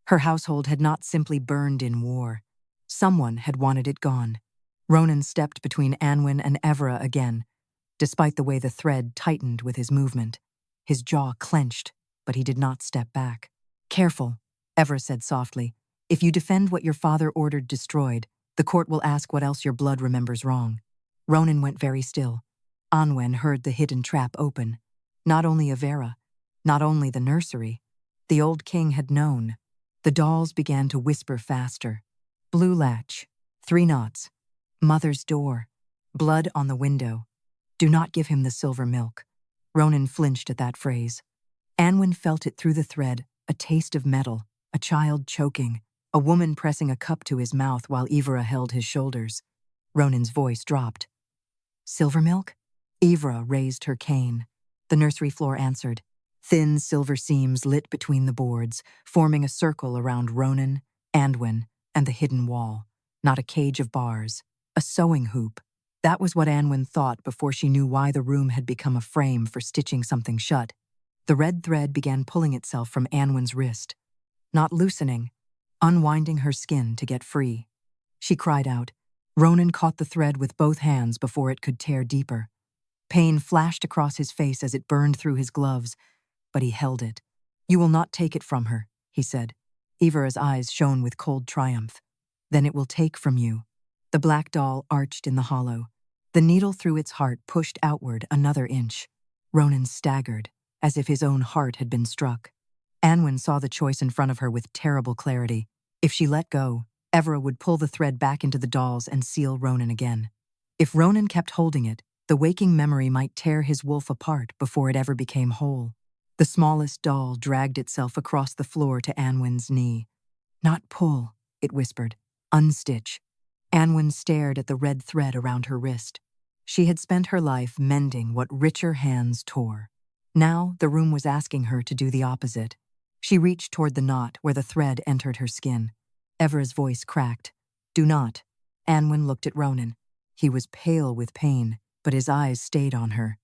Her household had not simply burned in war. Someone had wanted it gone. Ronan stepped between Anwen and Evra again, despite the way the thread tightened with his movement. His jaw clenched, but he did not step back. Careful, Evra said softly. If you defend what your father ordered destroyed, the court will ask what else your blood remembers wrong. Ronan went very still. Anwen heard the hidden trap open. Not only Evra, not only the nursery. The old king had known. The dolls began to whisper faster. Blue latch. 3 knots. Mother's door. Blood on the window. Do not give him the silver milk. Ronan flinched at that phrase. Anwen felt it through the thread, a taste of metal, a child choking, a woman pressing a cup to his mouth while Ivra held his shoulders. Ronan's voice dropped. Silver milk? Ivra raised her cane. The nursery floor answered. Thin silver seams lit between the boards, forming a circle around Ronan, Anwen, and the hidden wall. Not a cage of bars. A sewing hoop. That was what Anwen thought before she knew why the room had become a frame for stitching something shut. The red thread began pulling itself from Anwen's wrist. Not loosening, unwinding her skin to get free. She cried out. Ronan caught the thread with both hands before it could tear deeper. Pain flashed across his face as it burned through his gloves, but he held it. You will not take it from her, he said. Ivra's eyes shone with cold triumph. Then it will take from you. The black doll arched in the hollow. The needle through its heart pushed outward another inch. Ronan staggered, as if his own heart had been struck. Anwen saw the choice in front of her with terrible clarity. If she let go, Evra would pull the thread back into the dolls and seal Ronan again. If Ronan kept holding it, the The waking memory might tear his wolf apart before it ever became whole. The smallest doll dragged itself across the floor to Anwen's knee. "Not pull," it whispered. "Unstitch." Anwen stared at the red thread around her wrist. She had spent her life mending what richer hands tore. Now the room was asking her to do the opposite. She reached toward the knot where the thread entered her skin. Evra's voice cracked. "Do not." Anwen looked at Ronan. He was pale with pain, but his eyes stayed on her.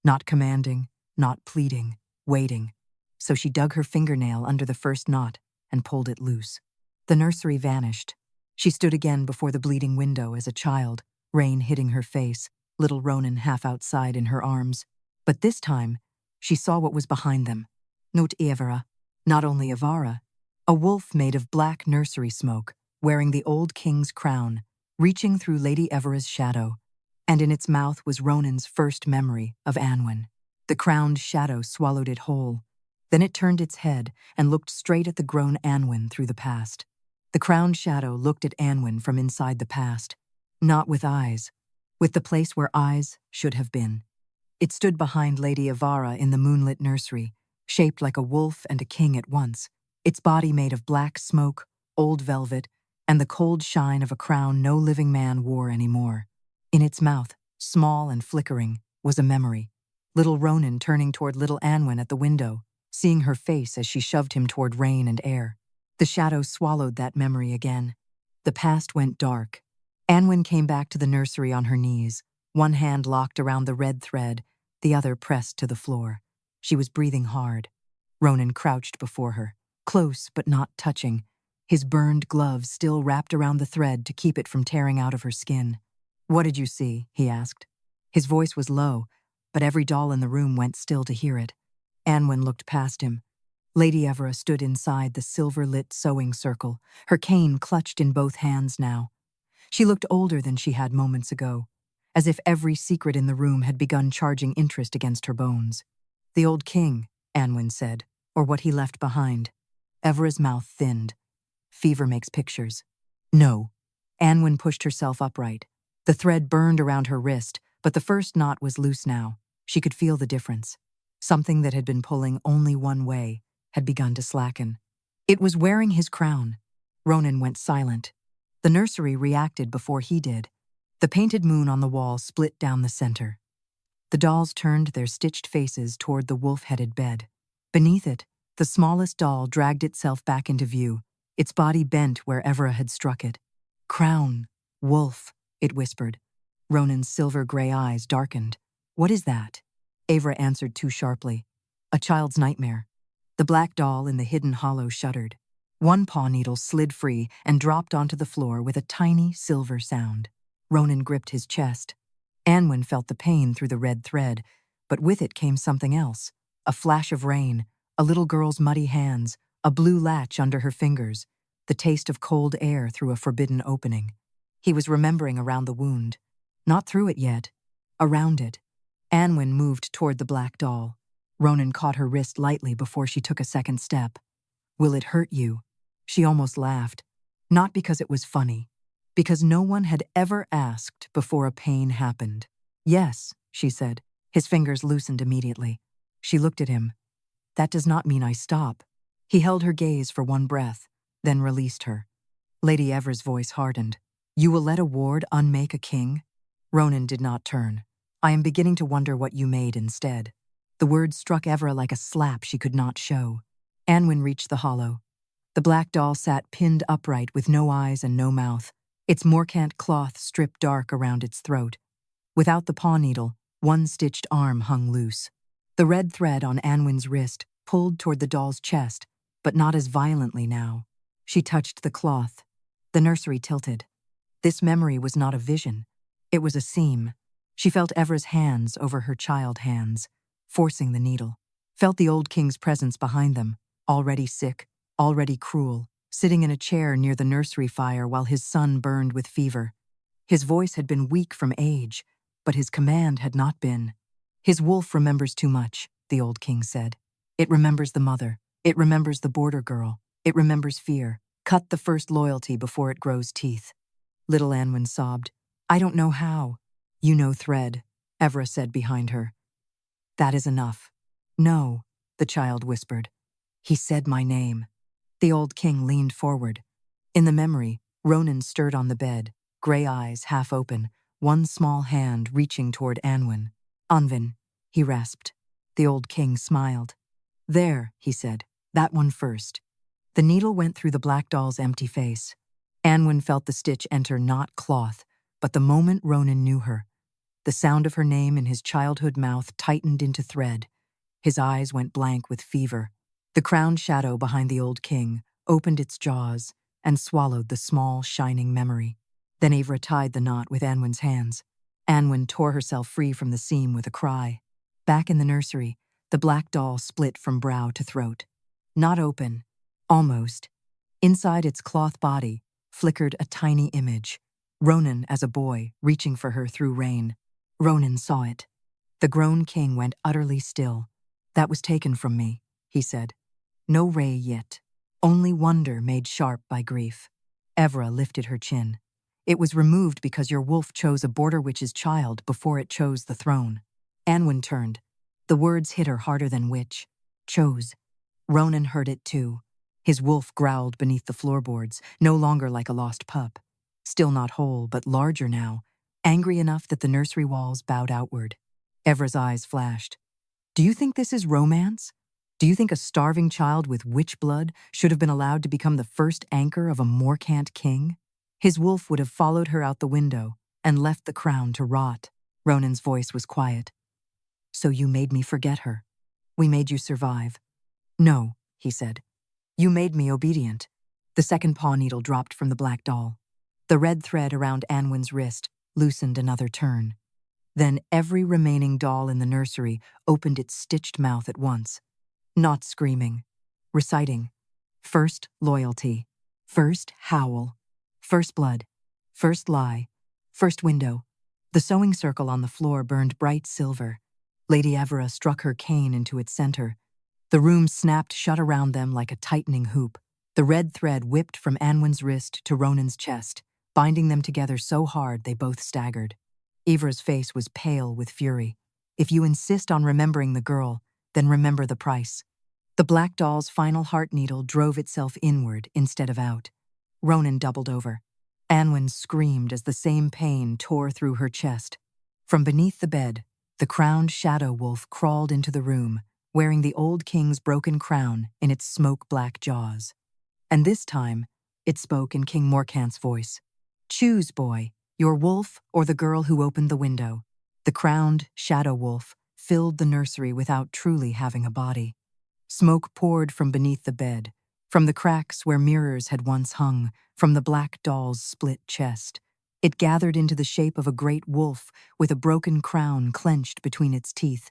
Not commanding, not pleading, waiting. So she dug her fingernail under the first knot and pulled it loose. The nursery vanished. She stood again before the bleeding window as a child, rain hitting her face, little Ronan half outside in her arms. But this time, she saw what was behind them. Not Evra, not only Evara, a wolf made of black nursery smoke, wearing the old king's crown, reaching through Lady Evera's shadow, and in its mouth was Ronan's first memory of Anwen. The crowned shadow swallowed it whole. Then it turned its head and looked straight at the grown Anwen through the past. The crowned shadow looked at Anwen from inside the past, not with eyes, with the place where eyes should have been. It stood behind Lady Evara in the moonlit nursery, shaped like a wolf and a king at once, its body made of black smoke, old velvet, and the cold shine of a crown no living man wore anymore. In its mouth, small and flickering, was a memory. Little Ronan turning toward little Anwen at the window, seeing her face as she shoved him toward rain and air. The shadow swallowed that memory again. The past went dark. Anwen came back to the nursery on her knees, one hand locked around the red thread, the other pressed to the floor. She was breathing hard. Ronan crouched before her, close but not touching, his burned gloves still wrapped around the thread to keep it from tearing out of her skin. "What did you see?" he asked. His voice was low, but every doll in the room went still to hear it. Anwen looked past him. Lady Evera stood inside the silver-lit sewing circle, her cane clutched in both hands now. She looked older than she had moments ago, as if every secret in the room had begun charging interest against her bones. "The old king," Anwen said, "or what he left behind." Evera's mouth thinned. "Fever makes pictures." "No." Anwen pushed herself upright. The thread burned around her wrist, but the first knot was loose now. She could feel the difference. Something that had been pulling only one way had begun to slacken. It was wearing his crown. Ronan went silent. The nursery reacted before he did. The painted moon on the wall split down the center. The dolls turned their stitched faces toward the wolf-headed bed. Beneath it, the smallest doll dragged itself back into view, its body bent where Evera had struck it. "Crown, wolf," it whispered. Ronan's silver-gray eyes darkened. "What is that?" Evera answered too sharply. "A child's nightmare." The black doll in the hidden hollow shuddered. One paw needle slid free and dropped onto the floor with a tiny silver sound. Ronan gripped his chest. Anwen felt the pain through the red thread, but with it came something else. A flash of rain, a little girl's muddy hands, a blue latch under her fingers, the taste of cold air through a forbidden opening. He was remembering around the wound. Not through it yet. Around it. Anwen moved toward the black doll. Ronan caught her wrist lightly before she took a second step. "Will it hurt you?" She almost laughed. Not because it was funny. Because no one had ever asked before a pain happened. "Yes," she said. His fingers loosened immediately. She looked at him. "That does not mean I stop." He held her gaze for one breath, then released her. Lady Evera's voice hardened. "You will let a ward unmake a king?" Ronan did not turn. "I am beginning to wonder what you made instead." The words struck Evera like a slap she could not show. Anwen reached the hollow. The black doll sat pinned upright with no eyes and no mouth, its Morcant cloth stripped dark around its throat. Without the paw needle, one stitched arm hung loose. The red thread on Anwen's wrist pulled toward the doll's chest, but not as violently now. She touched the cloth. The nursery tilted. This memory was not a vision. It was a seam. She felt Evera's hands over her child hands, forcing the needle. Felt the old king's presence behind them, already sick, already cruel, sitting in a chair near the nursery fire while his son burned with fever. His voice had been weak from age, but his command had not been. "His wolf remembers too much," the old king said. "It remembers the mother. It remembers the border girl. It remembers fear. Cut the first loyalty before it grows teeth." Little Anwen sobbed. "I don't know how." "You know thread." Evra said behind her. That is enough. No, the child whispered. He said my name. The old king leaned forward. In the memory, Ronan stirred on the bed, gray eyes half open, one small hand reaching toward Anwen. Anwen, he rasped. The old king smiled. There, he said, that one first. The needle went through the black doll's empty face. Anwen felt the stitch enter not cloth, but the moment Ronan knew her. The sound of her name in his childhood mouth tightened into thread. His eyes went blank with fever. The crowned shadow behind the old king opened its jaws and swallowed the small, shining memory. Then Avra tied the knot with Anwen's hands. Anwen tore herself free from the seam with a cry. Back in the nursery, the black doll split from brow to throat. Not open. Almost. Inside its cloth body flickered a tiny image. Ronan as a boy, reaching for her through rain. Ronan saw it. The grown king went utterly still. That was taken from me, he said. No ray yet. Only wonder made sharp by grief. Evra lifted her chin. It was removed because your wolf chose a border witch's child before it chose the throne. Anwen turned. The words hit her harder than witch. Chose. Ronan heard it too. His wolf growled beneath the floorboards, no longer like a lost pup. Still not whole, but larger now, angry enough that the nursery walls bowed outward. Evra's eyes flashed. Do you think this is romance? Do you think a starving child with witch blood should have been allowed to become the first anchor of a Morcant king? His wolf would have followed her out the window and left the crown to rot. Ronan's voice was quiet. So you made me forget her. We made you survive. No, he said. You made me obedient. The second paw needle dropped from the black doll. The red thread around Anwen's wrist loosened another turn. Then every remaining doll in the nursery opened its stitched mouth at once. Not screaming. Reciting. First loyalty. First howl. First blood. First lie. First window. The sewing circle on the floor burned bright silver. Lady Evra struck her cane into its center. The room snapped shut around them like a tightening hoop. The red thread whipped from Anwen's wrist to Ronan's chest, binding them together so hard they both staggered. Evra's face was pale with fury. If you insist on remembering the girl, then remember the price. The black doll's final heart needle drove itself inward instead of out. Ronan doubled over. Anwen screamed as the same pain tore through her chest. From beneath the bed, the crowned shadow wolf crawled into the room, wearing the old king's broken crown in its smoke-black jaws. And this time, it spoke in King Morcant's voice. Choose, boy, your wolf or the girl who opened the window. The crowned shadow wolf filled the nursery without truly having a body. Smoke poured from beneath the bed, from the cracks where mirrors had once hung, from the black doll's split chest. It gathered into the shape of a great wolf with a broken crown clenched between its teeth.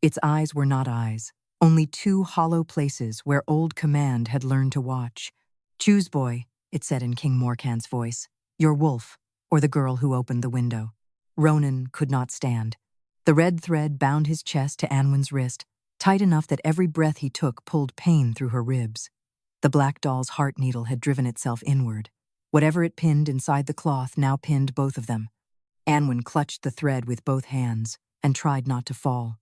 Its eyes were not eyes, only two hollow places where old command had learned to watch. Choose, boy, it said in King Morcant's voice, your wolf or the girl who opened the window. Ronan could not stand. The red thread bound his chest to Anwen's wrist, tight enough that every breath he took pulled pain through her ribs. The black doll's heart needle had driven itself inward. Whatever it pinned inside the cloth now pinned both of them. Anwen clutched the thread with both hands and tried not to fall.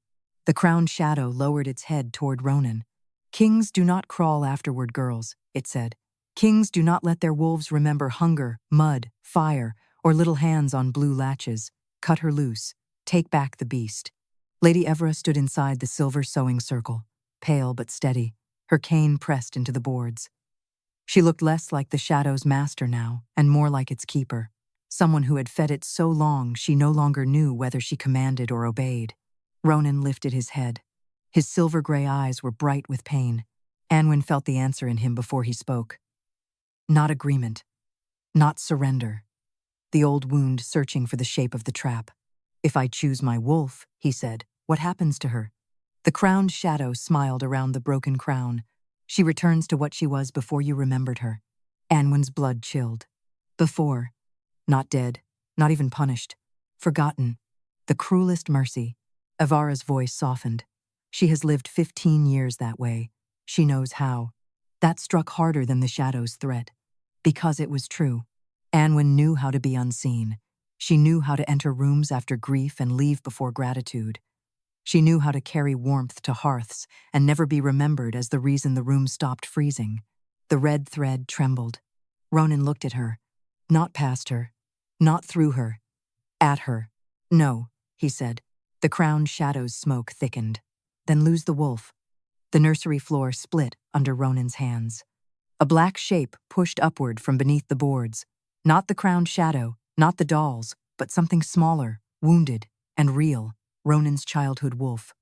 The crowned shadow lowered its head toward Ronan. Kings do not crawl afterward, girls, it said. Kings do not let their wolves remember hunger, mud, fire, or little hands on blue latches. Cut her loose. Take back the beast. Lady Evra stood inside the silver sewing circle, pale but steady, her cane pressed into the boards. She looked less like the shadow's master now, and more like its keeper, someone who had fed it so long she no longer knew whether she commanded or obeyed. Ronan lifted his head. His silver-gray eyes were bright with pain. Anwen felt the answer in him before he spoke. Not agreement. Not surrender. The old wound searching for the shape of the trap. If I choose my wolf, he said, what happens to her? The crowned shadow smiled around the broken crown. She returns to what she was before you remembered her. Anwen's blood chilled. Before. Not dead. Not even punished. Forgotten. The cruelest mercy. Avara's voice softened. She has lived 15 years that way. She knows how. That struck harder than the shadow's threat. Because it was true. Anwen knew how to be unseen. She knew how to enter rooms after grief and leave before gratitude. She knew how to carry warmth to hearths and never be remembered as the reason the room stopped freezing. The red thread trembled. Ronan looked at her. Not past her. Not through her. At her. No, he said. The crowned shadow's smoke thickened. Then lose the wolf. The nursery floor split under Ronan's hands. A black shape pushed upward from beneath the boards. Not the crowned shadow, not the dolls, but something smaller, wounded, and real, Ronan's childhood wolf.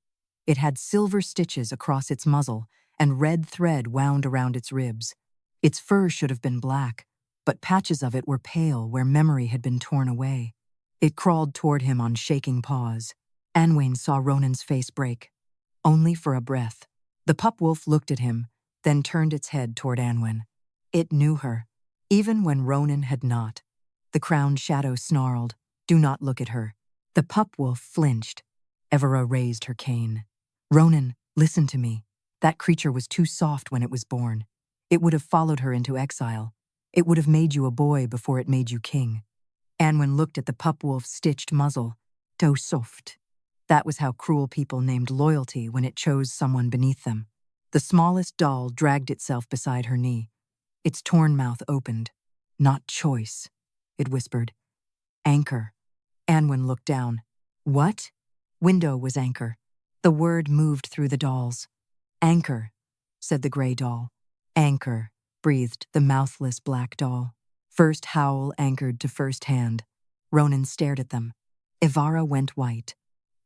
It had silver stitches across its muzzle and red thread wound around its ribs. Its fur should have been black, but patches of it were pale where memory had been torn away. It crawled toward him on shaking paws. Anwen saw Ronan's face break. Only for a breath. The pup wolf looked at him, then turned its head toward Anwen. It knew her, even when Ronan had not. The crowned shadow snarled, "Do not look at her." The pup wolf flinched. Evora raised her cane. "Ronan, listen to me. That creature was too soft when it was born. It would have followed her into exile. It would have made you a boy before it made you king." Anwen looked at the pup wolf's stitched muzzle. "Do soft." That was how cruel people named loyalty when it chose someone beneath them. The smallest doll dragged itself beside her knee. Its torn mouth opened. "Not choice," it whispered. "Anchor." Anwen looked down. "What?" Window was anchor. The word moved through the dolls. "Anchor," said the gray doll. "Anchor," breathed the mouthless black doll. First howl anchored to first hand. Ronan stared at them. Evora went white.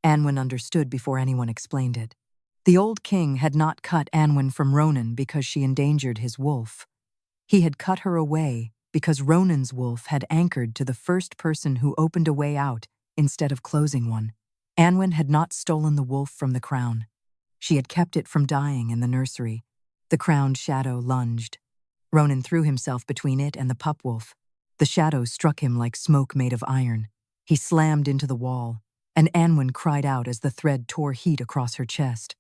Anwen understood before anyone explained it. The old king had not cut Anwen from Ronan because she endangered his wolf. He had cut her away because Ronan's wolf had anchored to the first person who opened a way out instead of closing one. Anwen had not stolen the wolf from the crown. She had kept it from dying in the nursery. The crowned shadow lunged. Ronan threw himself between it and the pup wolf. The shadow struck him like smoke made of iron. He slammed into the wall, and Anwen cried out as the thread tore heat across her chest.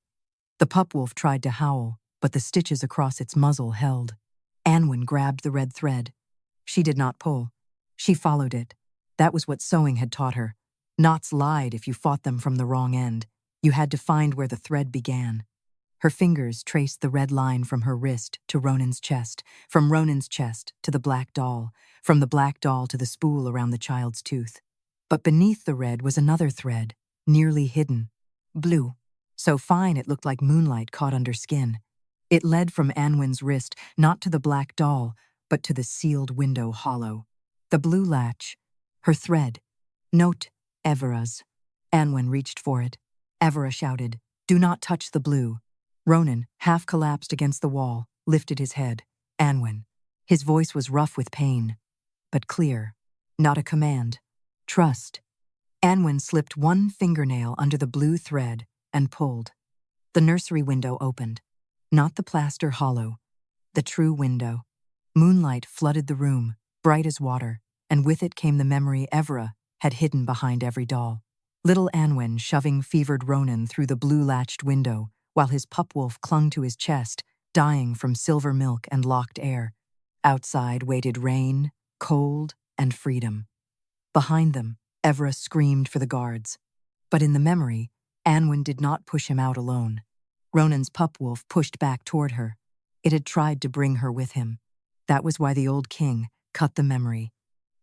The pup wolf tried to howl, but the stitches across its muzzle held. Anwen grabbed the red thread. She did not pull. She followed it. That was what sewing had taught her. Knots lied if you fought them from the wrong end. You had to find where the thread began. Her fingers traced the red line from her wrist to Ronan's chest, from Ronan's chest to the black doll, from the black doll to the spool around the child's tooth. But beneath the red was another thread, nearly hidden. Blue, so fine it looked like moonlight caught under skin. It led from Anwen's wrist, not to the black doll, but to the sealed window hollow. The blue latch. Her thread. Note, Evora's. Anwen reached for it. Evora shouted, "Do not touch the blue." Ronan, half collapsed against the wall, lifted his head. Anwen. His voice was rough with pain, but clear. Not a command. Trust. Anwen slipped one fingernail under the blue thread and pulled. The nursery window opened. Not the plaster hollow. The true window. Moonlight flooded the room, bright as water, and with it came the memory Evora had hidden behind every doll. Little Anwen shoving fevered Ronan through the blue-latched window, while his pup wolf clung to his chest, dying from silver milk and locked air. Outside waited rain, cold, and freedom. Behind them, Evora screamed for the guards. But in the memory, Anwen did not push him out alone. Ronan's pup wolf pushed back toward her. It had tried to bring her with him. That was why the old king cut the memory.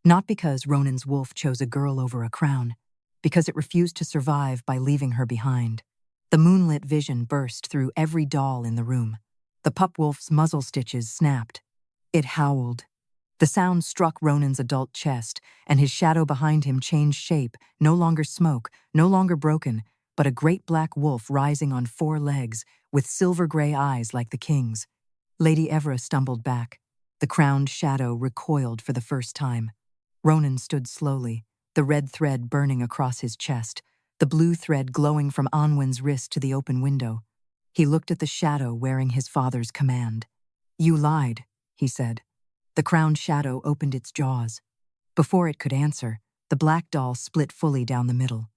Not because Ronan's wolf chose a girl over a crown, because it refused to survive by leaving her behind. The moonlit vision burst through every doll in the room. The pup wolf's muzzle stitches snapped. It howled. The sound struck Ronan's adult chest, and his shadow behind him changed shape, no longer smoke, no longer broken, but a great black wolf rising on 4 legs, with silver-gray eyes like the king's. Lady Evora stumbled back. The crowned shadow recoiled for the first time. Ronan stood slowly, the red thread burning across his chest, the blue thread glowing from Anwen's wrist to the open window. He looked at the shadow wearing his father's command. "You lied," he said. The crowned shadow opened its jaws. Before it could answer, the black doll split fully down the middle.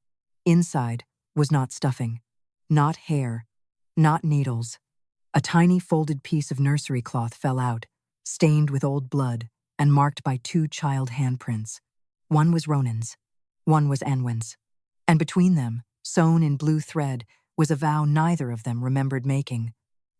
Inside was not stuffing, not hair, not needles. A tiny folded piece of nursery cloth fell out, stained with old blood and marked by 2 child handprints. One was Ronan's, One was Anwen's. And between them, sewn in blue thread, was a vow neither of them remembered making.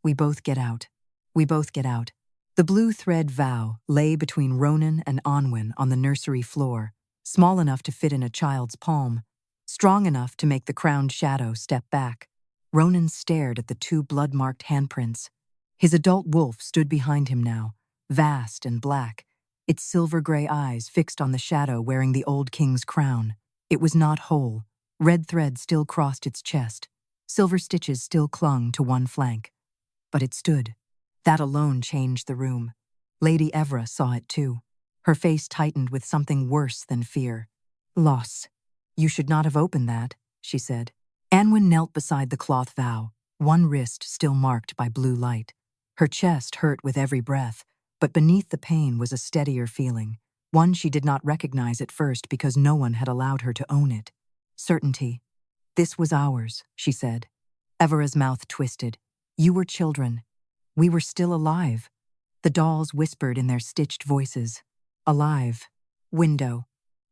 We both get out. We both get out. The blue thread vow lay between Ronan and Anwen on the nursery floor, small enough to fit in a child's palm, strong enough to make the crowned shadow step back. Ronan stared at the two blood-marked handprints. His adult wolf stood behind him now, vast and black, its silver-gray eyes fixed on the shadow wearing the old king's crown. It was not whole. Red thread still crossed its chest. Silver stitches still clung to one flank. But it stood. That alone changed the room. Lady Evra saw it too. Her face tightened with something worse than fear. Loss. You should not have opened that, she said. Anwen knelt beside the cloth vow, one wrist still marked by blue light. Her chest hurt with every breath, but beneath the pain was a steadier feeling, one she did not recognize at first because no one had allowed her to own it. Certainty. This was ours, she said. Evera's mouth twisted. You were children. We were still alive. The dolls whispered in their stitched voices. Alive. Window.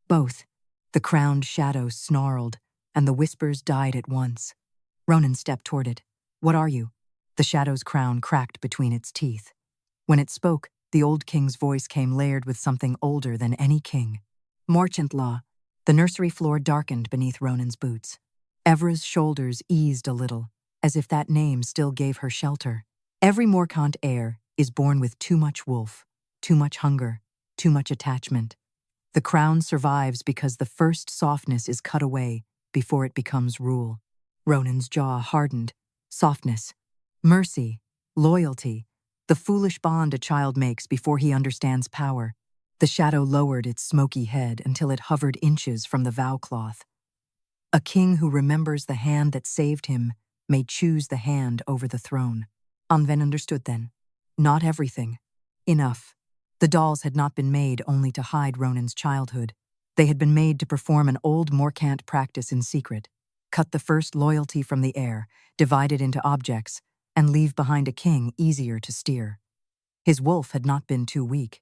Both. The crowned shadow snarled, and the whispers died at once. Ronan stepped toward it. What are you? The shadow's crown cracked between its teeth. When it spoke, the old king's voice came layered with something older than any king. Morcant law. The nursery floor darkened beneath Ronan's boots. Evra's shoulders eased a little, as if that name still gave her shelter. Every Morcant heir is born with too much wolf, too much hunger, too much attachment. The crown survives because the first softness is cut away before it becomes rule. Ronan's jaw hardened. Softness. Mercy. Loyalty. The foolish bond a child makes before he understands power. The shadow lowered its smoky head until it hovered inches from the vow cloth. A king who remembers the hand that saved him may choose the hand over the throne. Anwen understood then. Not everything. Enough. The dolls had not been made only to hide Ronan's childhood. They had been made to perform an old Morcant practice in secret, cut the first loyalty from the heir, divide it into objects, and leave behind a king easier to steer. His wolf had not been too weak.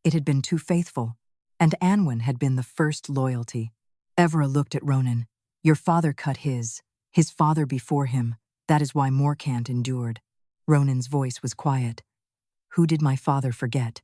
It had been too faithful, and Anwen had been the first loyalty. Evra looked at Ronan. Your father cut his father before him. That is why Morcant endured. Ronan's voice was quiet. Who did my father forget?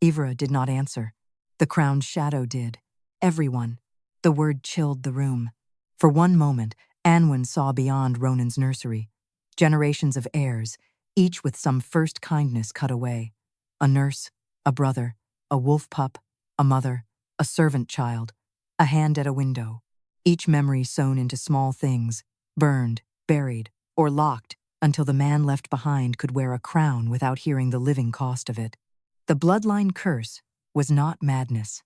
Evra did not answer. The crowned shadow did. Everyone. The word chilled the room. For one moment, Anwen saw beyond Ronan's nursery. Generations of heirs, each with some first kindness cut away. A nurse, a brother, a wolf pup, a mother, a servant child, a hand at a window. Each memory sewn into small things, burned, buried, or locked until the man left behind could wear a crown without hearing the living cost of it. The bloodline curse was not madness.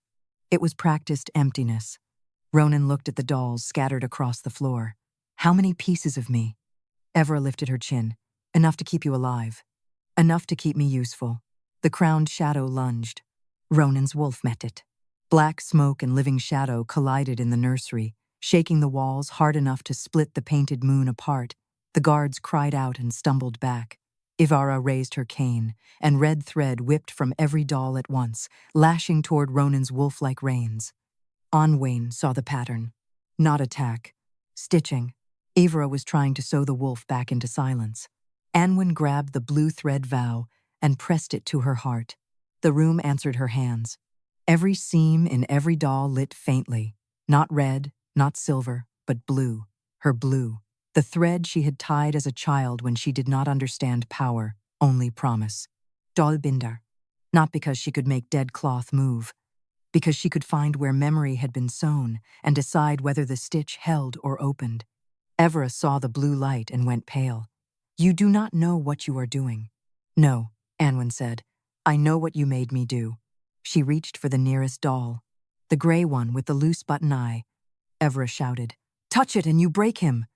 It was practiced emptiness. Ronan looked at the dolls scattered across the floor. How many pieces of me? Evra lifted her chin. Enough to keep you alive. Enough to keep me useful. The crowned shadow lunged. Ronan's wolf met it. Black smoke and living shadow collided in the nursery, shaking the walls hard enough to split the painted moon apart. The guards cried out and stumbled back. Ivara raised her cane, and red thread whipped from every doll at once, lashing toward Ronan's wolf-like reins. Anwen saw the pattern. Not attack. Stitching. Ivara was trying to sew the wolf back into silence. Anwen grabbed the blue thread vow and pressed it to her heart. The room answered her hands. Every seam in every doll lit faintly. Not red, not silver, but blue. Her blue. The thread she had tied as a child when she did not understand power, only promise. Dollbinder. Not because she could make dead cloth move. Because she could find where memory had been sewn and decide whether the stitch held or opened. Evra saw the blue light and went pale. You do not know what you are doing. No, Anwen said. I know what you made me do. She reached for the nearest doll. The gray one with the loose button eye. Evra shouted, Touch it and you break him.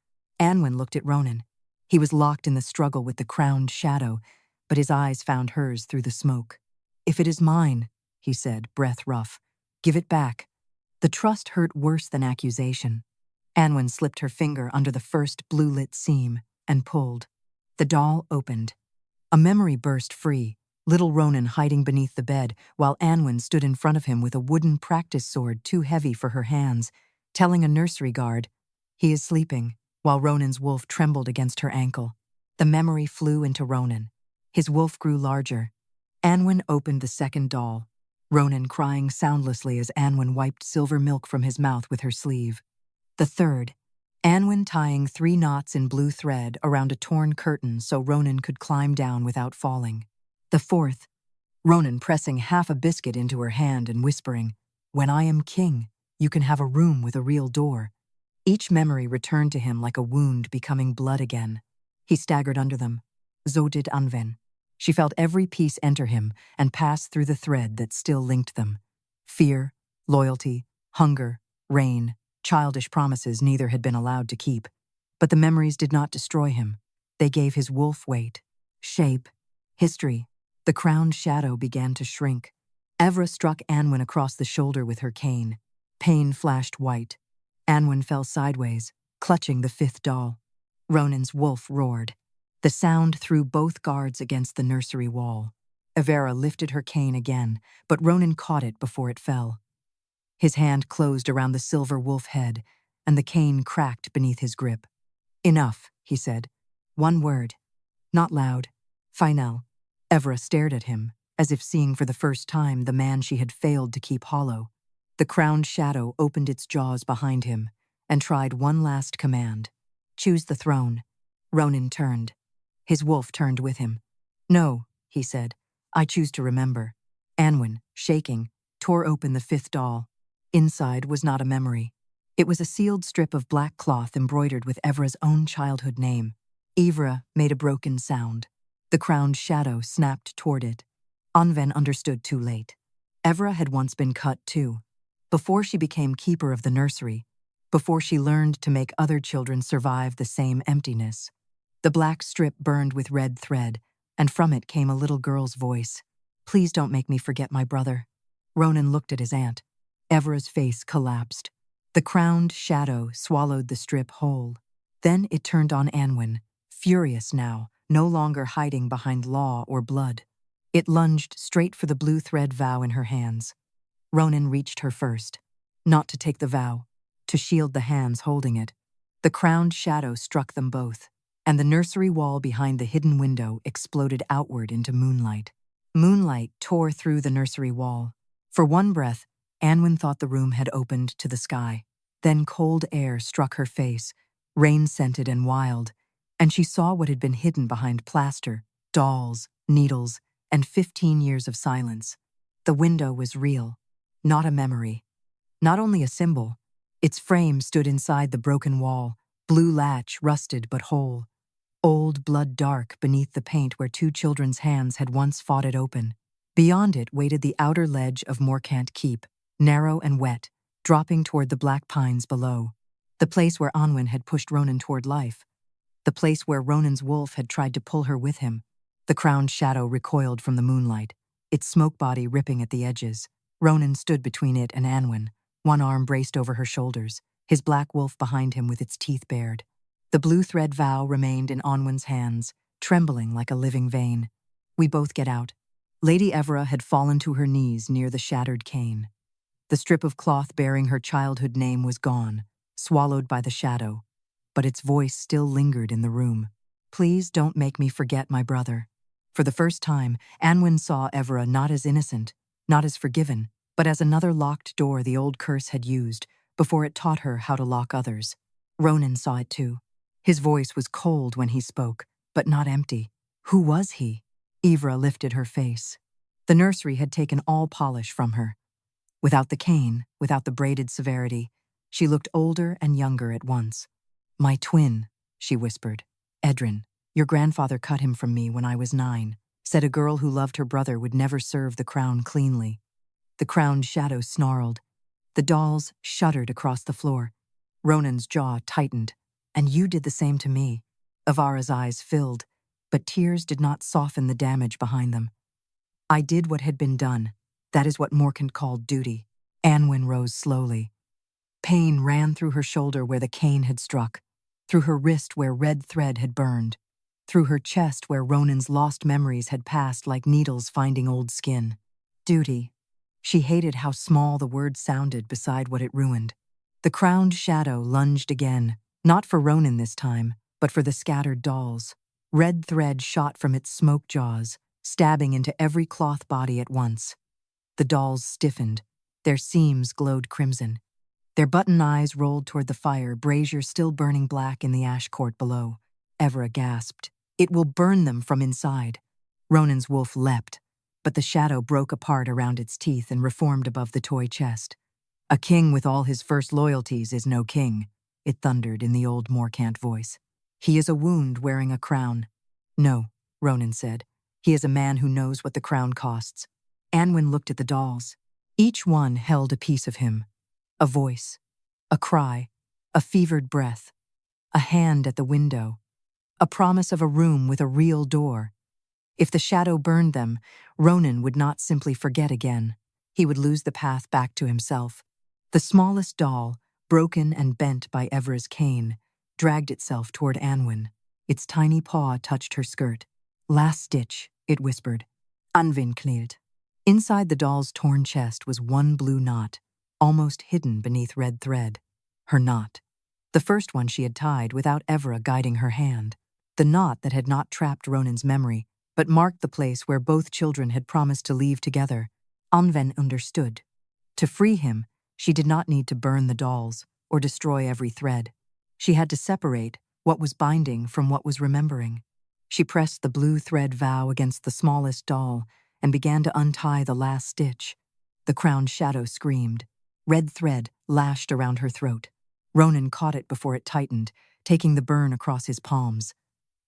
Anwen looked at Ronan. He was locked in the struggle with the crowned shadow, but his eyes found hers through the smoke. If it is mine, he said, breath rough. Give it back. The trust hurt worse than accusation. Anwen slipped her finger under the first blue-lit seam and pulled. The doll opened. A memory burst free, little Ronan hiding beneath the bed, while Anwen stood in front of him with a wooden practice sword too heavy for her hands. telling a nursery guard, "He is sleeping," while Ronan's wolf trembled against her ankle. The memory flew into Ronan. His wolf grew larger. Anwen opened the second doll, Ronan crying soundlessly as Anwen wiped silver milk from his mouth with her sleeve. The third, Anwen tying 3 knots in blue thread around a torn curtain so Ronan could climb down without falling. The fourth, Ronan pressing half a biscuit into her hand and whispering, "When I am king, you can have a room with a real door." Each memory returned to him like a wound becoming blood again. He staggered under them. So did Anwen. She felt every piece enter him and pass through the thread that still linked them. Fear, loyalty, hunger, rain, childish promises neither had been allowed to keep. But the memories did not destroy him. They gave his wolf weight, shape, history. The crowned shadow began to shrink. Evra struck Anwen across the shoulder with her cane. Pain flashed white. Anwen fell sideways, clutching the 5th doll. Ronan's wolf roared. The sound threw both guards against the nursery wall. Evra lifted her cane again, but Ronan caught it before it fell. His hand closed around the silver wolf head, and the cane cracked beneath his grip. "Enough," he said. "One word. Not loud. Final." Evra stared at him, as if seeing for the first time the man she had failed to keep hollow. The crowned shadow opened its jaws behind him and tried one last command. "Choose the throne." Ronan turned. His wolf turned with him. "No," he said. "I choose to remember." Anwen, shaking, tore open the 5th doll. Inside was not a memory. It was a sealed strip of black cloth embroidered with Evra's own childhood name. Evra made a broken sound. The crowned shadow snapped toward it. Anwen understood too late. Evra had once been cut too. Before she became keeper of the nursery, before she learned to make other children survive the same emptiness. The black strip burned with red thread, and from it came a little girl's voice. "Please don't make me forget my brother." Ronan looked at his aunt. Evra's face collapsed. The crowned shadow swallowed the strip whole. Then it turned on Anwen, furious now, no longer hiding behind law or blood. It lunged straight for the blue thread vow in her hands. Ronan reached her first. Not to take the vow, to shield the hands holding it. The crowned shadow struck them both, and the nursery wall behind the hidden window exploded outward into moonlight. Moonlight tore through the nursery wall. For one breath, Anwen thought the room had opened to the sky. Then cold air struck her face, rain-scented and wild, and she saw what had been hidden behind plaster, dolls, needles, and 15 years of silence. The window was real, not a memory. Not only a symbol, its frame stood inside the broken wall, blue latch rusted but whole. Old blood dark beneath the paint where 2 children's hands had once fought it open. Beyond it waited the outer ledge of Morcant Keep, narrow and wet, dropping toward the black pines below. The place where Anwen had pushed Ronan toward life. The place where Ronan's wolf had tried to pull her with him. The crowned shadow recoiled from the moonlight, its smoke body ripping at the edges. Ronan stood between it and Anwen, one arm braced over her shoulders, his black wolf behind him with its teeth bared. The blue thread vow remained in Anwen's hands, trembling like a living vein. "We both get out." Lady Evra had fallen to her knees near the shattered cane. The strip of cloth bearing her childhood name was gone, swallowed by the shadow, but its voice still lingered in the room. "Please don't make me forget my brother." For the first time, Anwen saw Evra not as innocent, not as forgiven, but as another locked door the old curse had used before it taught her how to lock others. Ronan saw it too. His voice was cold when he spoke, but not empty. Who was he? Evra lifted her face. The nursery had taken all polish from her. Without the cane, without the braided severity, she looked older and younger at once. "My twin," she whispered. "Edrin, your grandfather cut him from me when I was 9, said a girl who loved her brother would never serve the crown cleanly." The crowned shadow snarled. The dolls shuddered across the floor. Ronan's jaw tightened. "And you did the same to me." Avara's eyes filled, but tears did not soften the damage behind them. "I did what had been done. That is what Morcant called duty." Anwen rose slowly. Pain ran through her shoulder where the cane had struck, through her wrist where red thread had burned, through her chest where Ronan's lost memories had passed like needles finding old skin. Duty. She hated how small the word sounded beside what it ruined. The crowned shadow lunged again, not for Ronan this time, but for the scattered dolls. Red thread shot from its smoke jaws, stabbing into every cloth body at once. The dolls stiffened. Their seams glowed crimson. Their button eyes rolled toward the fire, brazier still burning black in the ash court below. Evra gasped. "It will burn them from inside." Ronan's wolf leapt, but the shadow broke apart around its teeth and reformed above the toy chest. "A king with all his first loyalties is no king," it thundered in the old Morcant voice. "He is a wound wearing a crown." "No," Ronan said. "He is a man who knows what the crown costs." Anwen looked at the dolls. Each one held a piece of him. A voice, a cry, a fevered breath, a hand at the window, a promise of a room with a real door. If the shadow burned them, Ronan would not simply forget again. He would lose the path back to himself. The smallest doll, broken and bent by Evra's cane, dragged itself toward Anwen. Its tiny paw touched her skirt. "Last stitch," it whispered. "Unwanted." Inside the doll's torn chest was one blue knot, almost hidden beneath red thread. Her knot. The first one she had tied without Evra guiding her hand. The knot that had not trapped Ronan's memory, but marked the place where both children had promised to leave together. Anwen understood. To free him, she did not need to burn the dolls or destroy every thread. She had to separate what was binding from what was remembering. She pressed the blue thread vow against the smallest doll and began to untie the last stitch. The crowned shadow screamed. Red thread lashed around her throat. Ronan caught it before it tightened, taking the burn across his palms.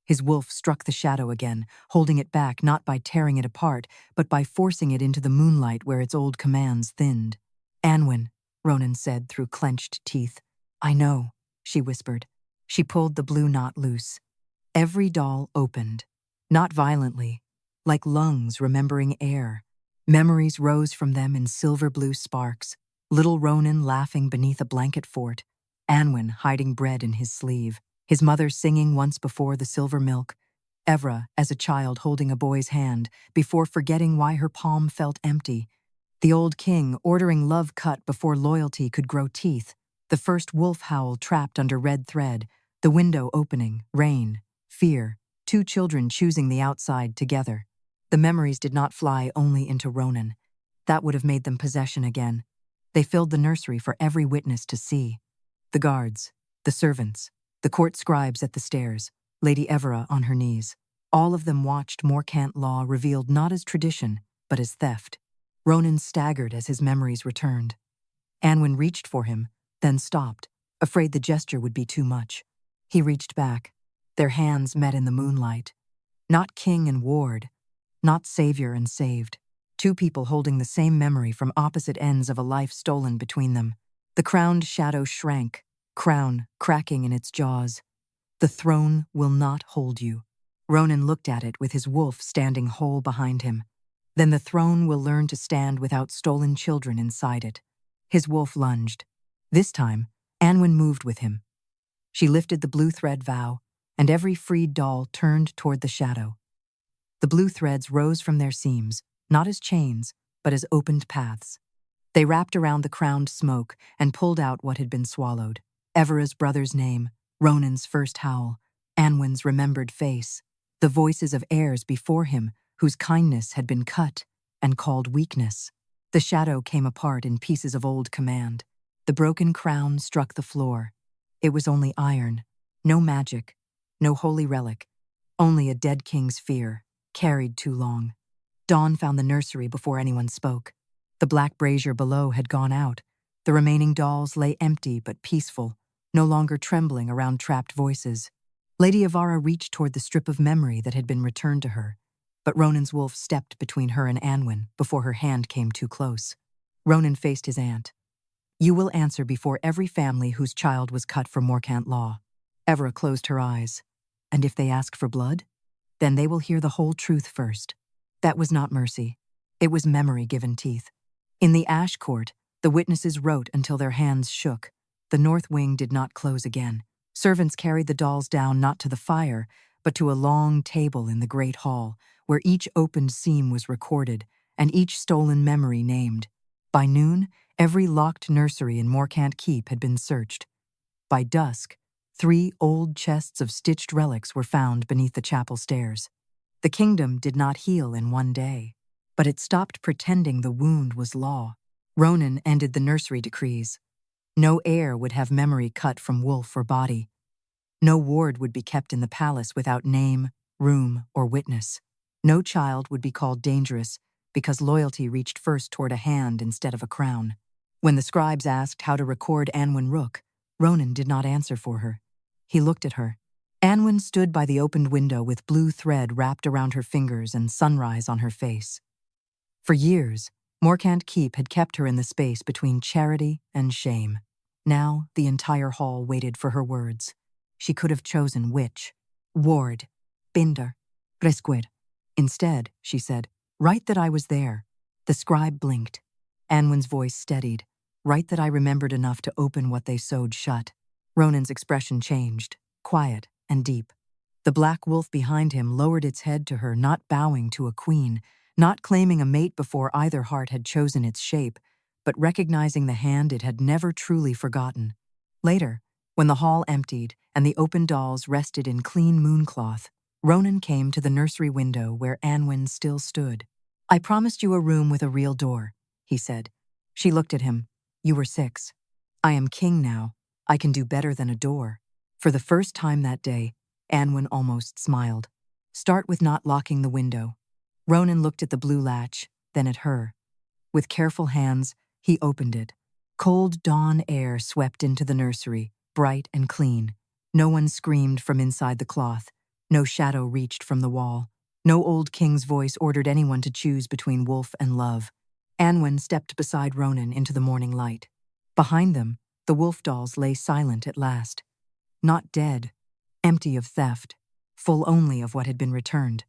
His wolf struck the shadow again, holding it back not by tearing it apart, but by forcing it into the moonlight where its old commands thinned. "Anwen," Ronan said through clenched teeth. "I know," she whispered. She pulled the blue knot loose. Every doll opened, not violently, like lungs remembering air. Memories rose from them in silver-blue sparks. Little Ronan laughing beneath a blanket fort, Anwen hiding bread in his sleeve, his mother singing once before the silver milk, Evra as a child holding a boy's hand before forgetting why her palm felt empty, the old king ordering love cut before loyalty could grow teeth, the first wolf howl trapped under red thread, the window opening, rain, fear, two children choosing the outside together. The memories did not fly only into Ronan. That would have made them possession again. They filled the nursery for every witness to see. The guards, the servants, the court scribes at the stairs, Lady Evra on her knees. All of them watched Morcant law revealed not as tradition, but as theft. Ronan staggered as his memories returned. Anwen reached for him, then stopped, afraid the gesture would be too much. He reached back. Their hands met in the moonlight. Not king and ward, not savior and saved. Two people holding the same memory from opposite ends of a life stolen between them. The crowned shadow shrank, crown cracking in its jaws. "The throne will not hold you." Ronan looked at it with his wolf standing whole behind him. "Then the throne will learn to stand without stolen children inside it." His wolf lunged. This time, Anwen moved with him. She lifted the blue thread vow, and every freed doll turned toward the shadow. The blue threads rose from their seams, not as chains, but as opened paths. They wrapped around the crowned smoke and pulled out what had been swallowed. Evra's brother's name, Ronan's first howl, Anwen's remembered face, the voices of heirs before him whose kindness had been cut and called weakness. The shadow came apart in pieces of old command. The broken crown struck the floor. It was only iron, no magic, no holy relic, only a dead king's fear, carried too long. Dawn found the nursery before anyone spoke. The black brazier below had gone out. The remaining dolls lay empty but peaceful, no longer trembling around trapped voices. Lady Avara reached toward the strip of memory that had been returned to her, but Ronan's wolf stepped between her and Anwen before her hand came too close. Ronan faced his aunt. "You will answer before every family whose child was cut for Morcant law." Evra closed her eyes. "And if they ask for blood? Then they will hear the whole truth first." That was not mercy. It was memory given teeth. In the ash court, the witnesses wrote until their hands shook. The north wing did not close again. Servants carried the dolls down not to the fire, but to a long table in the great hall, where each opened seam was recorded and each stolen memory named. By noon, Every locked nursery in Morcant Keep had been searched. By dusk, 3 old chests of stitched relics were found beneath the chapel stairs. The kingdom did not heal in one day, but it stopped pretending the wound was law. Ronan ended the nursery decrees. No heir would have memory cut from wolf or body. No ward would be kept in the palace without name, room, or witness. No child would be called dangerous because loyalty reached first toward a hand instead of a crown. When the scribes asked how to record Anwen Rook, Ronan did not answer for her. He looked at her. Anwen stood by the opened window with blue thread wrapped around her fingers and sunrise on her face. For years, Morcant Keep had kept her in the space between charity and shame. Now the entire hall waited for her words. She could have chosen witch, ward, binder, rescued. Instead, she said, "Write that I was there." The scribe blinked. Anwen's voice steadied. "Write that I remembered enough to open what they sewed shut." Ronan's expression changed, quiet and deep. The black wolf behind him lowered its head to her, not bowing to a queen, not claiming a mate before either heart had chosen its shape, but recognizing the hand it had never truly forgotten. Later, when the hall emptied and the open dolls rested in clean mooncloth, Ronan came to the nursery window where Anwen still stood. "I promised you a room with a real door," he said. She looked at him. "You were 6. I am king now. I can do better than a door." For the first time that day, Anwen almost smiled. "Start with not locking the window." Ronan looked at the blue latch, then at her. With careful hands, he opened it. Cold dawn air swept into the nursery, bright and clean. No one screamed from inside the cloth. No shadow reached from the wall. No old king's voice ordered anyone to choose between wolf and love. Anwen stepped beside Ronan into the morning light. Behind them, the wolf dolls lay silent at last. Not dead, empty of theft, full only of what had been returned.